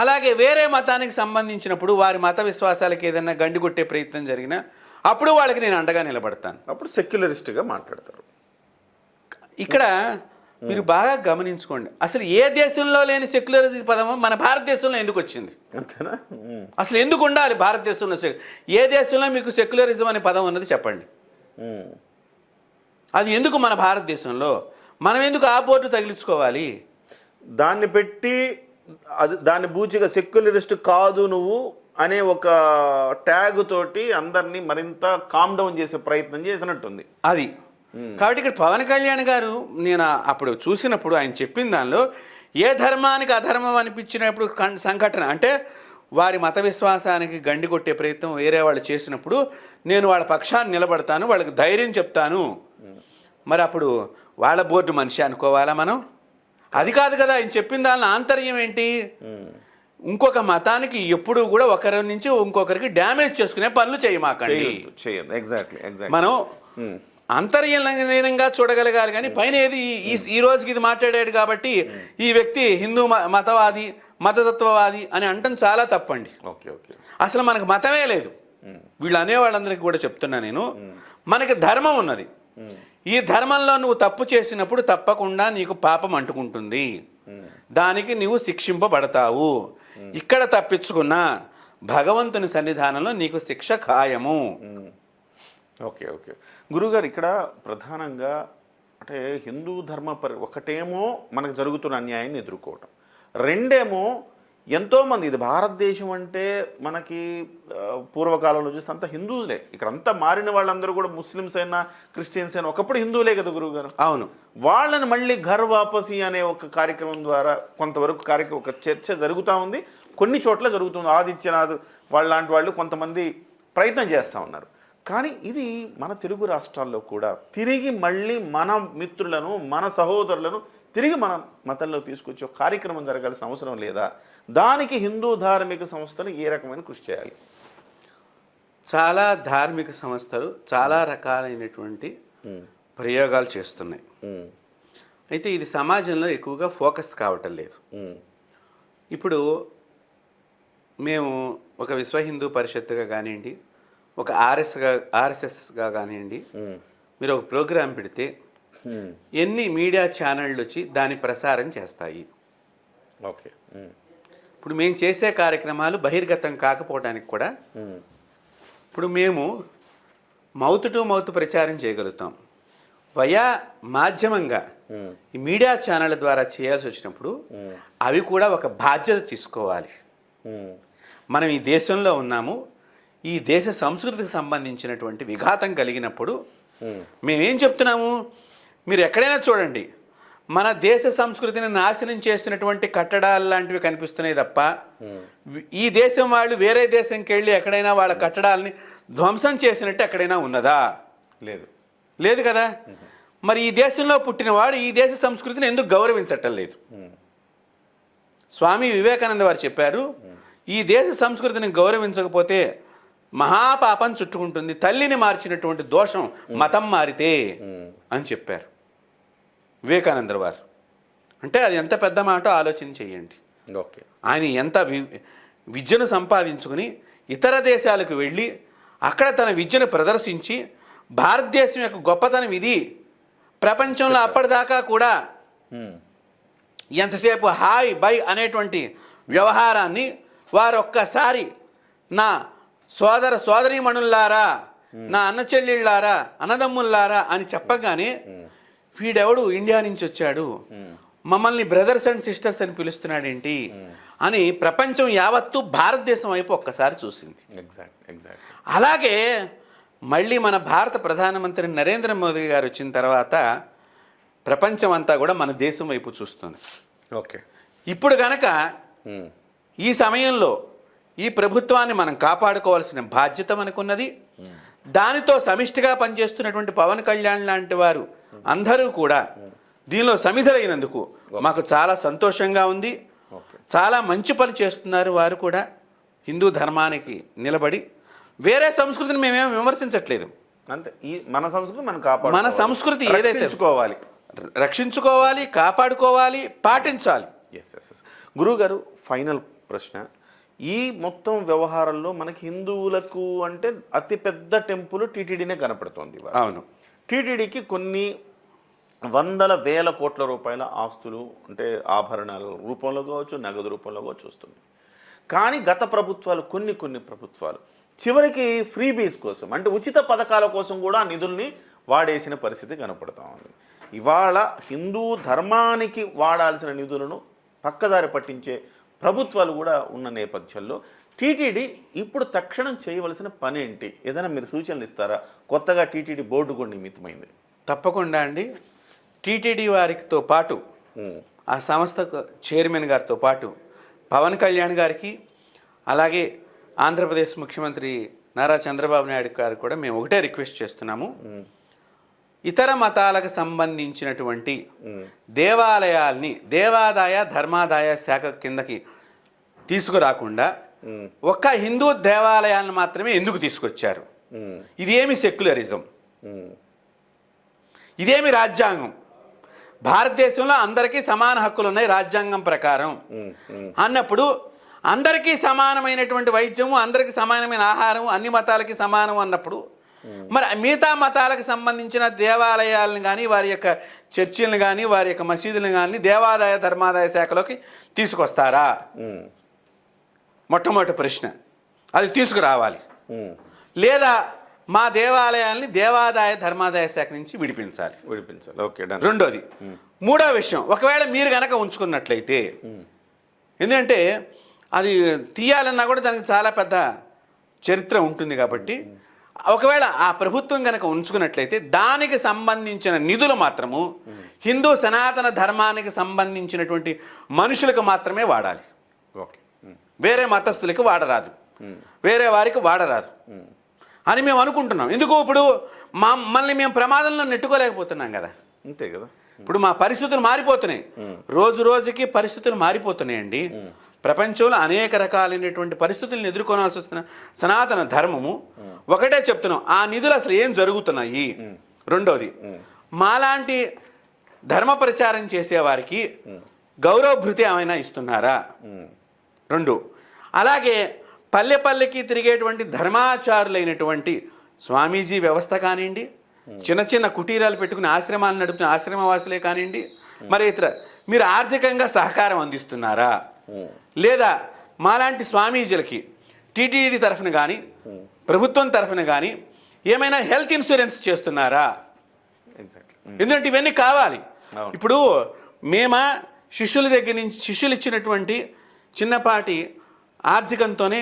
అలాగే వేరే మతానికి సంబంధించినప్పుడు వారి మత విశ్వాసాలకు ఏదైనా గండిగొట్టే ప్రయత్నం జరిగినా అప్పుడు వాళ్ళకి నేను అండగా నిలబడతాను. అప్పుడు సెక్యులరిస్ట్గా మాట్లాడతారు. ఇక్కడ మీరు బాగా గమనించుకోండి, అసలు ఏ దేశంలో లేని సెక్యులరిజం పదం మన భారతదేశంలో ఎందుకు వచ్చింది? అంతేనా? అసలు ఎందుకు ఉండాలి భారతదేశంలో? ఏ దేశంలో మీకు సెక్యులరిజం అనే పదం ఉన్నది చెప్పండి. అది ఎందుకు మన భారతదేశంలో? మనం ఎందుకు ఆ బోర్డు తగిలించుకోవాలి? దాన్ని పెట్టి అది దాన్ని బూచిగా సెక్యులరిస్ట్ కాదు నువ్వు అనే ఒక ట్యాగ్ తోటి అందరినీ మరింత కామ్ డౌన్ చేసే ప్రయత్నం చేసినట్టుంది అది. కాబట్టి ఇక్కడ పవన్ కళ్యాణ్ గారు నేను అప్పుడు చూసినప్పుడు ఆయన చెప్పిన దానిలో ఏ ధర్మానికి అధర్మం అనిపించినప్పుడు సంఘటన అంటే వారి మత విశ్వాసానికి గండి కొట్టే ప్రయత్నం వేరే వాళ్ళు చేసినప్పుడు నేను వాళ్ళ పక్షాన్ని నిలబడతాను, వాళ్ళకి ధైర్యం చెప్తాను. మరి అప్పుడు వాళ్ళ బోర్డు మనిషి అనుకోవాలా మనం? అది కాదు కదా ఆయన చెప్పిన దానిలో ఆంతర్యం ఏంటి? ఇంకొక మతానికి ఎప్పుడు కూడా ఒకరి నుంచి ఇంకొకరికి డ్యామేజ్ చేసుకునే పనులు చేయమాకండి. చేయదు. ఎగ్జాక్ట్లీ మనం అంతర్లీనంగా చూడగలగాలి, కానీ పైన ఏది ఈ రోజుకి ఇది మాట్లాడాడు కాబట్టి ఈ వ్యక్తి హిందూ మతవాది మతతత్వవాది అని అంటం చాలా తప్పండి. Okay okay. అసలు మనకు మతమే లేదు. వీళ్ళు అనేవాళ్ళందరికీ కూడా చెప్తున్నా నేను, మనకి ధర్మం ఉన్నది. ఈ ధర్మంలో నువ్వు తప్పు చేసినప్పుడు తప్పకుండా నీకు పాపం అంటుకుంటుంది, దానికి నువ్వు శిక్షింపబడతావు. ఇక్కడ తప్పించుకున్నా భగవంతుని సన్నిధానంలో నీకు శిక్ష ఖాయము. Okay okay. గురుగారు ఇక్కడ ప్రధానంగా అంటే హిందూ ధర్మ ఒకటేమో మనకు జరుగుతున్న అన్యాయాన్ని ఎదుర్కోవటం, రెండేమో ఎంతోమంది, ఇది భారతదేశం అంటే మనకి పూర్వకాలంలో చూస్తే అంతా హిందూలే, ఇక్కడ అంతా మారిన వాళ్ళందరూ కూడా ముస్లిమ్స్ అయినా క్రిస్టియన్స్ అయినా ఒకప్పుడు హిందువులే కదా గురువు గారు. అవును. వాళ్ళని మళ్ళీ ఘర్ వాపసి అనే ఒక కార్యక్రమం ద్వారా కొంతవరకు ఒక చర్చ జరుగుతూ ఉంది, కొన్ని చోట్ల జరుగుతుంది. ఆదిత్యనాథ్ వాళ్ళ లాంటి వాళ్ళు కొంతమంది ప్రయత్నం చేస్తూ ఉన్నారు. కానీ ఇది మన తెలుగు రాష్ట్రాల్లో కూడా తిరిగి మళ్ళీ మన మిత్రులను మన సహోదరులను తిరిగి మన మతంలో తీసుకొచ్చే ఒక కార్యక్రమం జరగాల్సిన అవసరం లేదా? దానికి హిందూ ధార్మిక సంస్థలు ఏ రకమైన కృషి చేయాలి? చాలా ధార్మిక సంస్థలు చాలా రకాలైనటువంటి ప్రయోగాలు చేస్తున్నాయి. అయితే ఇది సమాజంలో ఎక్కువగా ఫోకస్ కావటం లేదు. ఇప్పుడు మేము ఒక విశ్వ హిందూ పరిషత్తుగా కానివ్వండి, ఒక ఆర్ఎస్ఎస్గా కానివ్వండి, మీరు ఒక ప్రోగ్రాం పెడితే ఎన్ని మీడియా ఛానళ్ళు వచ్చి దాని ప్రసారం చేస్తాయి. ఓకే. ఇప్పుడు మేము చేసే కార్యక్రమాలు బహిర్గతం కాకపోవడానికి కూడా ఇప్పుడు మేము మౌత్ టు మౌత్ ప్రచారం చేయగలుగుతాం. వయా మాధ్యమంగా ఈ మీడియా ఛానళ్ళ ద్వారా చేయాల్సి వచ్చినప్పుడు అవి కూడా ఒక బాధ్యత తీసుకోవాలి. మనం ఈ దేశంలో ఉన్నాము, ఈ దేశ సంస్కృతికి సంబంధించినటువంటి విఘాతం కలిగినప్పుడు మేమేం చెప్తున్నాము, మీరు ఎక్కడైనా చూడండి మన దేశ సంస్కృతిని నాశనం చేసినటువంటి కట్టడాలు లాంటివి కనిపిస్తున్నాయి తప్ప ఈ దేశం వాళ్ళు వేరే దేశంకి వెళ్ళి ఎక్కడైనా వాళ్ళ కట్టడాలని ధ్వంసం చేసినట్టు ఎక్కడైనా ఉన్నదా? లేదు. లేదు కదా. మరి ఈ దేశంలో పుట్టినవాడు ఈ దేశ సంస్కృతిని ఎందుకు గౌరవించటం లేదు? స్వామి వివేకానంద వారు చెప్పారు, ఈ దేశ సంస్కృతిని గౌరవించకపోతే మహాపాపం చుట్టుకుంటుంది, తల్లిని మార్చినటువంటి దోషం మతం మారితే అని చెప్పారు వివేకానంద వారు. అంటే అది ఎంత పెద్ద మాట ఆలోచన చేయండి. ఓకే. ఆయన ఎంత విద్యను సంపాదించుకుని ఇతర దేశాలకు వెళ్ళి అక్కడ తన విద్యను ప్రదర్శించి భారతదేశం యొక్క గొప్పతనం ఇది, ప్రపంచంలో అప్పటిదాకా కూడా ఎంతసేపు హాయ్ బై అనేటువంటి వ్యవహారాన్ని వారు ఒక్కసారి నా సోదరీమణుల్లారా, నా అన్న చెల్లెళ్ళారా, అన్నదమ్ముల్లారా అని చెప్పగానే వీడెవడు ఇండియా నుంచి వచ్చాడు, మమ్మల్ని బ్రదర్స్ అండ్ సిస్టర్స్ అని పిలుస్తున్నాడేంటి అని ప్రపంచం యావత్తు భారతదేశం వైపు ఒక్కసారి చూసింది. అలాగే మళ్ళీ మన భారత ప్రధానమంత్రి నరేంద్ర మోదీ గారు వచ్చిన తర్వాత ప్రపంచం అంతా కూడా మన దేశం వైపు చూస్తుంది. ఓకే. ఇప్పుడు కనుక ఈ సమయంలో ఈ ప్రభుత్వాన్ని మనం కాపాడుకోవాల్సిన బాధ్యత మనకున్నది. దానితో సమిష్టిగా పనిచేస్తున్నటువంటి పవన్ కళ్యాణ్ లాంటి వారు అందరూ కూడా దీనిలో సమిధులైనందుకు మాకు చాలా సంతోషంగా ఉంది. చాలా మంచి పని చేస్తున్నారు వారు కూడా. హిందూ ధర్మానికి నిలబడి వేరే సంస్కృతిని మేమేం విమర్శించట్లేదు. అంతే. ఈ మన సంస్కృతి మనం కాపాడు, మన సంస్కృతి ఏదైతే రక్షించుకోవాలి, కాపాడుకోవాలి, పాటించాలి. గురువు గారు, ఫైనల్ ప్రశ్న. ఈ మొత్తం వ్యవహారంలో మనకి హిందువులకు అంటే అతిపెద్ద టెంపుల్ టీటీడీనే కనపడుతోంది. అవును. టీటీడీకి కొన్ని వందల వేల కోట్ల రూపాయల ఆస్తులు అంటే ఆభరణాల రూపంలో కావచ్చు, నగదు రూపంలో కావచ్చు వస్తుంది. కానీ గత ప్రభుత్వాలు కొన్ని ప్రభుత్వాలు చివరికి ఫ్రీబీస్ కోసం అంటే ఉచిత పథకాల కోసం కూడా నిధుల్ని వాడేసిన పరిస్థితి కనపడుతూ ఉంది. ఇవాళ హిందూ ధర్మానికి వాడాల్సిన నిధులను పక్కదారి పట్టించే ప్రభుత్వాలు కూడా ఉన్న నేపథ్యంలో టీటీడీ ఇప్పుడు తక్షణం చేయవలసిన పని ఏంటి? ఏదైనా మీరు సూచనలు ఇస్తారా? కొత్తగా టీటీడీ బోర్డు కూడా నియమితమైంది. తప్పకుండా అండి. టీటీడీ వారితో పాటు ఆ సంస్థ చైర్మన్ గారితో పాటు పవన్ కళ్యాణ్ గారికి, అలాగే ఆంధ్రప్రదేశ్ ముఖ్యమంత్రి నారా చంద్రబాబు నాయుడు గారు కూడా మేము ఒకటే రిక్వెస్ట్ చేస్తున్నాము. ఇతర మతాలకు సంబంధించినటువంటి దేవాలయాల్ని దేవాదాయ ధర్మాదాయ శాఖ కిందకి తీసుకురాకుండా ఒక్క హిందూ దేవాలయాలను మాత్రమే ఎందుకు తీసుకొచ్చారు? ఇదేమి సెక్యులరిజం? ఇదేమి రాజ్యాంగం? భారతదేశంలో అందరికీ సమాన హక్కులు ఉన్నాయి రాజ్యాంగం ప్రకారం అన్నప్పుడు, అందరికీ సమానమైనటువంటి వైద్యము, అందరికీ సమానమైన ఆహారం, అన్ని మతాలకి సమానం అన్నప్పుడు, మరి మిగతా మతాలకు సంబంధించిన దేవాలయాలను కానీ, వారి యొక్క చర్చిలను కానీ, వారి యొక్క మసీదులను కానీ దేవాదాయ ధర్మాదాయ శాఖలోకి తీసుకొస్తారా? మొట్టమొదటి ప్రశ్న అది తీసుకురావాలి. లేదా మా దేవాలయాల్ని దేవాదాయ ధర్మాదాయ శాఖ నుంచి విడిపించాలి. Okay, done. రెండోది. మూడో విషయం, ఒకవేళ మీరు గనక ఉంచుకున్నట్లయితే, ఎందుకంటే అది తీయాలన్నా కూడా దానికి చాలా పెద్ద చరిత్ర ఉంటుంది కాబట్టి, ఒకవేళ ఆ ప్రభుత్వం కనుక ఉంచుకున్నట్లయితే దానికి సంబంధించిన నిధులు మాత్రము హిందూ సనాతన ధర్మానికి సంబంధించినటువంటి మనుషులకు మాత్రమే వాడాలి. ఓకే, వేరే మతస్థులకి వాడరాదు, వేరే వారికి వాడరాదు అని మేము అనుకుంటున్నాం. ఎందుకు? ఇప్పుడు మమ్మల్ని మేము ప్రమాదంలో నెట్టుకోలేకపోతున్నాం కదా. అంతే కదా. ఇప్పుడు మా పరిస్థితులు మారిపోతున్నాయి, రోజు రోజుకి పరిస్థితులు మారిపోతున్నాయండి. ప్రపంచంలో అనేక రకాలైనటువంటి పరిస్థితులను ఎదుర్కొనాల్సి వస్తున్న సనాతన ధర్మము ఒకటే చెప్తున్నాం, ఆ నిధులు అసలు ఏం జరుగుతున్నాయి? రెండోది, మాలాంటి ధర్మ ప్రచారం చేసేవారికి గౌరవభృతి ఏమైనా ఇస్తున్నారా? రెండు. అలాగే పల్లె పల్లెకి తిరిగేటువంటి ధర్మాచారులైనటువంటి స్వామీజీ వ్యవస్థ కానివ్వండి, చిన్న చిన్న కుటీరాలు పెట్టుకుని ఆశ్రమాలు నడుపుతున్న ఆశ్రమవాసులే కానివ్వండి, మరి ఇతర మీరు ఆర్థికంగా సహకారం అందిస్తున్నారా? లేదా మాలాంటి స్వామీజీలకి టీటీడీ తరఫున కానీ ప్రభుత్వం తరఫున కానీ ఏమైనా హెల్త్ ఇన్సూరెన్స్ చేస్తున్నారా? ఎందుకంటే ఇవన్నీ కావాలి. ఇప్పుడు మేమా శిష్యుల దగ్గర నుంచి శిష్యులు ఇచ్చినటువంటి చిన్నపాటి ఆర్థికంతోనే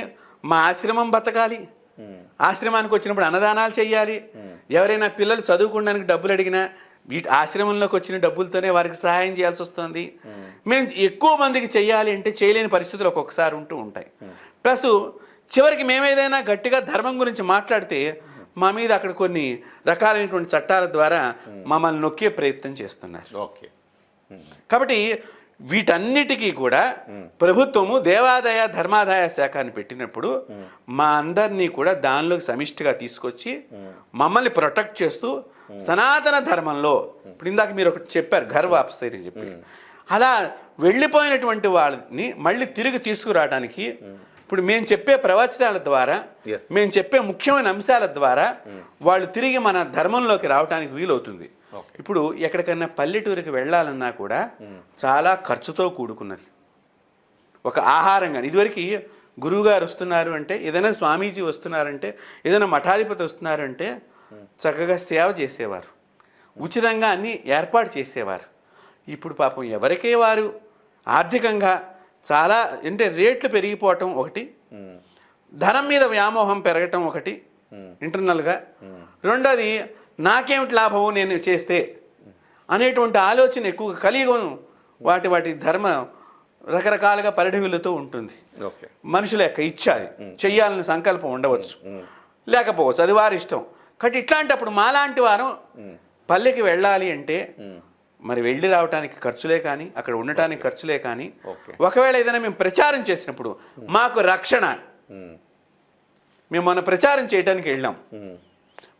మా ఆశ్రమం బతకాలి. ఆశ్రమానికి వచ్చినప్పుడు అన్నదానాలు చేయాలి. ఎవరైనా పిల్లలు చదువుకోవడానికి డబ్బులు అడిగినా వీటి ఆశ్రమంలోకి వచ్చిన డబ్బులతోనే వారికి సహాయం చేయాల్సి వస్తుంది. మేము ఎక్కువ మందికి చేయాలి అంటే చేయలేని పరిస్థితులు ఒక్కొక్కసారి ఉంటూ ఉంటాయి. ప్లస్ చివరికి మేమేదైనా గట్టిగా ధర్మం గురించి మాట్లాడితే మా మీద అక్కడ కొన్ని రకాలైనటువంటి చట్టాల ద్వారా మమ్మల్ని నొక్కే ప్రయత్నం చేస్తున్నారు. ఓకే, కాబట్టి వీటన్నిటికీ కూడా ప్రభుత్వము దేవాదాయ ధర్మాదాయ శాఖని పెట్టినప్పుడు మా అందరినీ కూడా దానిలోకి సమిష్టిగా తీసుకొచ్చి మమ్మల్ని ప్రొటెక్ట్ చేస్తూ సనాతన ధర్మంలో, ఇప్పుడు ఇందాక మీరు ఒకటి చెప్పారు ఘర్ వాపస్ అని చెప్పి, అలా వెళ్ళిపోయినటువంటి వాళ్ళని మళ్ళీ తిరిగి తీసుకురావడానికి ఇప్పుడు మేము చెప్పే ప్రవచనాల ద్వారా, మేము చెప్పే ముఖ్యమైన అంశాల ద్వారా వాళ్ళు తిరిగి మన ధర్మంలోకి రావడానికి వీలవుతుంది. ఇప్పుడు ఎక్కడికైనా పల్లెటూరికి వెళ్ళాలన్నా కూడా చాలా ఖర్చుతో కూడుకున్నది. ఒక ఆహారం కానీ, ఇదివరకు గురువుగారు వస్తున్నారు అంటే, ఏదైనా స్వామీజీ వస్తున్నారంటే, ఏదైనా మఠాధిపతి వస్తున్నారంటే చక్కగా సేవ చేసేవారు, ఉచితంగా అన్నీ ఏర్పాటు చేసేవారు. ఇప్పుడు పాపం ఎవరికే వారు ఆర్థికంగా చాలా అంటే రేట్లు పెరిగిపోవటం ఒకటి, ధనం మీద వ్యామోహం పెరగటం ఒకటి ఇంటర్నల్గా, రెండోది నాకేమిటి లాభము నేను చేస్తే అనేటువంటి ఆలోచన ఎక్కువ కలిగి వాటి ధర్మ రకరకాలుగా పరిఢవిల్లుతూ ఉంటుంది. మనుషుల యొక్క ఇచ్చ అది చెయ్యాలని సంకల్పం ఉండవచ్చు, లేకపోవచ్చు, అది వారి ఇష్టం. కాబట్టి ఇట్లాంటప్పుడు మాలాంటి వారు పల్లెకి వెళ్ళాలి అంటే మరి వెళ్ళి రావడానికి ఖర్చులే కానీ, అక్కడ ఉండటానికి ఖర్చులే కానీ, ఒకవేళ ఏదైనా మేము ప్రచారం చేసినప్పుడు మాకు రక్షణ, మేము మన ప్రచారం చేయడానికి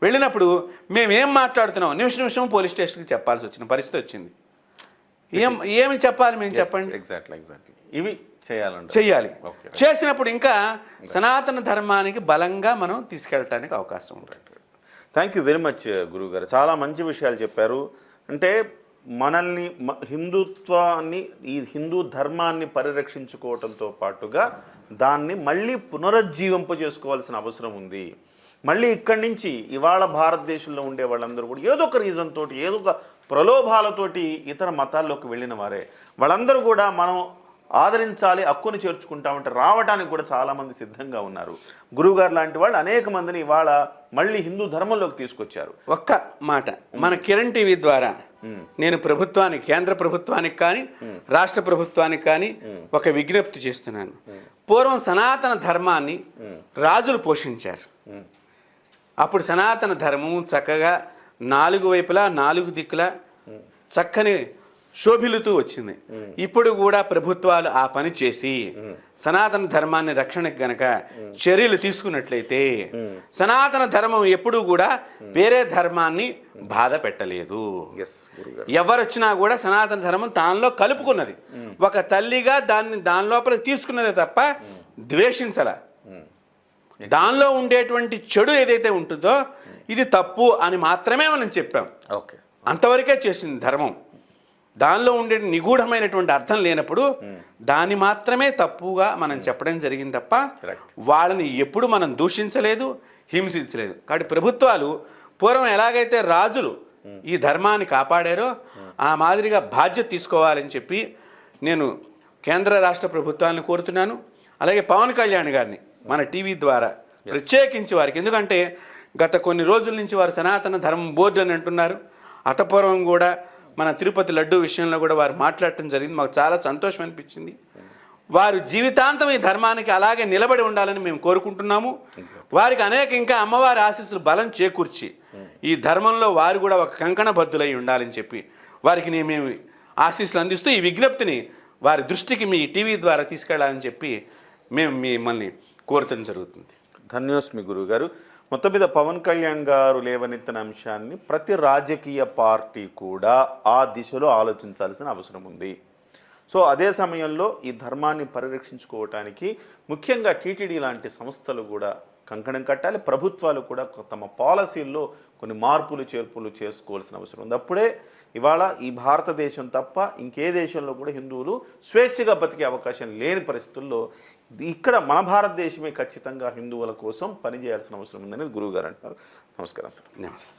వెళ్ళినప్పుడు మేమేం మాట్లాడుతున్నాం నిమిషం పోలీస్ స్టేషన్కి చెప్పాల్సి వచ్చిన పరిస్థితి వచ్చింది. ఏమి చెప్పాలి మేము చెప్పండి. ఎగ్జాక్ట్లీ ఇవి చెయ్యాలి. చేసినప్పుడు ఇంకా సనాతన ధర్మానికి బలంగా మనం తీసుకెళ్ళటానికి అవకాశం ఉంటుంది. థ్యాంక్ యూ వెరీ మచ్ గురువు గారు, చాలా మంచి విషయాలు చెప్పారు. అంటే మనల్ని హిందుత్వాన్ని, ఈ హిందూ ధర్మాన్ని పరిరక్షించుకోవటంతో పాటుగా దాన్ని మళ్ళీ పునరుజ్జీవింపజేసుకోవాల్సిన అవసరం ఉంది. మళ్ళీ ఇక్కడి నుంచి ఇవాళ భారతదేశంలో ఉండే వాళ్ళందరూ కూడా ఏదో ఒక రీజన్ తోటి, ఏదో ఒక ప్రలోభాలతోటి ఇతర మతాల్లోకి వెళ్ళిన వారే. వాళ్ళందరూ కూడా మనం ఆదరించాలి, హక్కుని చేర్చుకుంటామంటే రావడానికి కూడా చాలామంది సిద్ధంగా ఉన్నారు. గురువుగారు లాంటి వాళ్ళు అనేక మందిని ఇవాళ మళ్ళీ హిందూ ధర్మంలోకి తీసుకొచ్చారు. ఒక్క మాట, మన కిరణ్ టీవీ ద్వారా నేను ప్రభుత్వానికి, కేంద్ర ప్రభుత్వానికి కానీ రాష్ట్ర ప్రభుత్వానికి కానీ ఒక విజ్ఞప్తి చేస్తున్నాను. పూర్వం సనాతన ధర్మాన్ని రాజులు పోషించారు. అప్పుడు సనాతన ధర్మం చక్కగా నాలుగు వైపులా, నాలుగు దిక్కులా చక్కని శోభిల్లుతూ వచ్చింది. ఇప్పుడు కూడా ప్రభుత్వాలు ఆ పని చేసి సనాతన ధర్మాన్ని రక్షణకు గనక చర్యలు తీసుకున్నట్లయితే సనాతన ధర్మం ఎప్పుడూ కూడా వేరే ధర్మాన్ని బాధ పెట్టలేదు. ఎస్ గురుగారు. ఎవరొచ్చినా కూడా సనాతన ధర్మం దానిలో కలుపుకున్నది, ఒక తల్లిగా దాని లోపలికి తీసుకున్నదే తప్ప ద్వేషించల. దానిలో ఉండేటువంటి చెడు ఏదైతే ఉంటుందో ఇది తప్పు అని మాత్రమే మనం చెప్పాం. ఓకే. అంతవరకే చేసింది ధర్మం. దానిలో ఉండే నిగూఢమైనటువంటి అర్థం లేనప్పుడు దాన్ని మాత్రమే తప్పుగా మనం చెప్పడం జరిగింది తప్ప వాళ్ళని ఎప్పుడు మనం దూషించలేదు, హింసించలేదు. కాబట్టి ప్రభుత్వాలు పూర్వం ఎలాగైతే రాజులు ఈ ధర్మాన్ని కాపాడారో ఆ మాదిరిగా బాధ్యత తీసుకోవాలని చెప్పి నేను కేంద్ర రాష్ట్ర ప్రభుత్వాలను కోరుతున్నాను. అలాగే పవన్ కళ్యాణ్ గారిని మన టీవీ ద్వారా ప్రత్యేకించి వారికి, ఎందుకంటే గత కొన్ని రోజుల నుంచి వారు సనాతన ధర్మం బోర్డు అని అంటున్నారు. అతపూర్వం కూడా మన తిరుపతి లడ్డు విషయంలో కూడా వారు మాట్లాడటం జరిగింది. మాకు చాలా సంతోషం అనిపించింది. వారు జీవితాంతం ఈ ధర్మానికి అలాగే నిలబడి ఉండాలని మేము కోరుకుంటున్నాము. వారికి అనేక ఇంకా అమ్మవారి ఆశీస్సులు బలం చేకూర్చి ఈ ధర్మంలో వారు కూడా ఒక కంకణబద్ధులై ఉండాలని చెప్పి వారికి మేము ఆశీస్సులు అందిస్తూ ఈ విజ్ఞప్తిని వారి దృష్టికి మీ టీవీ ద్వారా తీసుకెళ్లాలని చెప్పి మేము మిమ్మల్ని కోరటం జరుగుతుంది. ధన్యోస్మి గురుగారు. మొత్తం మీద పవన్ కళ్యాణ్ గారు లేవనెత్తిన అంశాన్ని ప్రతి రాజకీయ పార్టీ కూడా ఆ దిశలో ఆలోచించాల్సిన అవసరం ఉంది. సో అదే సమయంలో ఈ ధర్మాన్ని పరిరక్షించుకోవటానికి ముఖ్యంగా టీటీడీ లాంటి సంస్థలు కూడా కంకణం కట్టాలి. ప్రభుత్వాలు కూడా తమ పాలసీల్లో కొన్ని మార్పులు చేర్పులు చేసుకోవాల్సిన అవసరం ఉంది. అప్పుడే ఇవాళ ఈ భారతదేశం తప్ప ఇంకే దేశంలో కూడా హిందువులు స్వేచ్ఛగా బతికే అవకాశం లేని పరిస్థితుల్లో ఇక్కడ మన భారతదేశమే ఖచ్చితంగా హిందువుల కోసం పనిచేయాల్సిన అవసరం ఉందనేది గురువు గారు అంటున్నారు. నమస్కారం సార్. నమస్తే.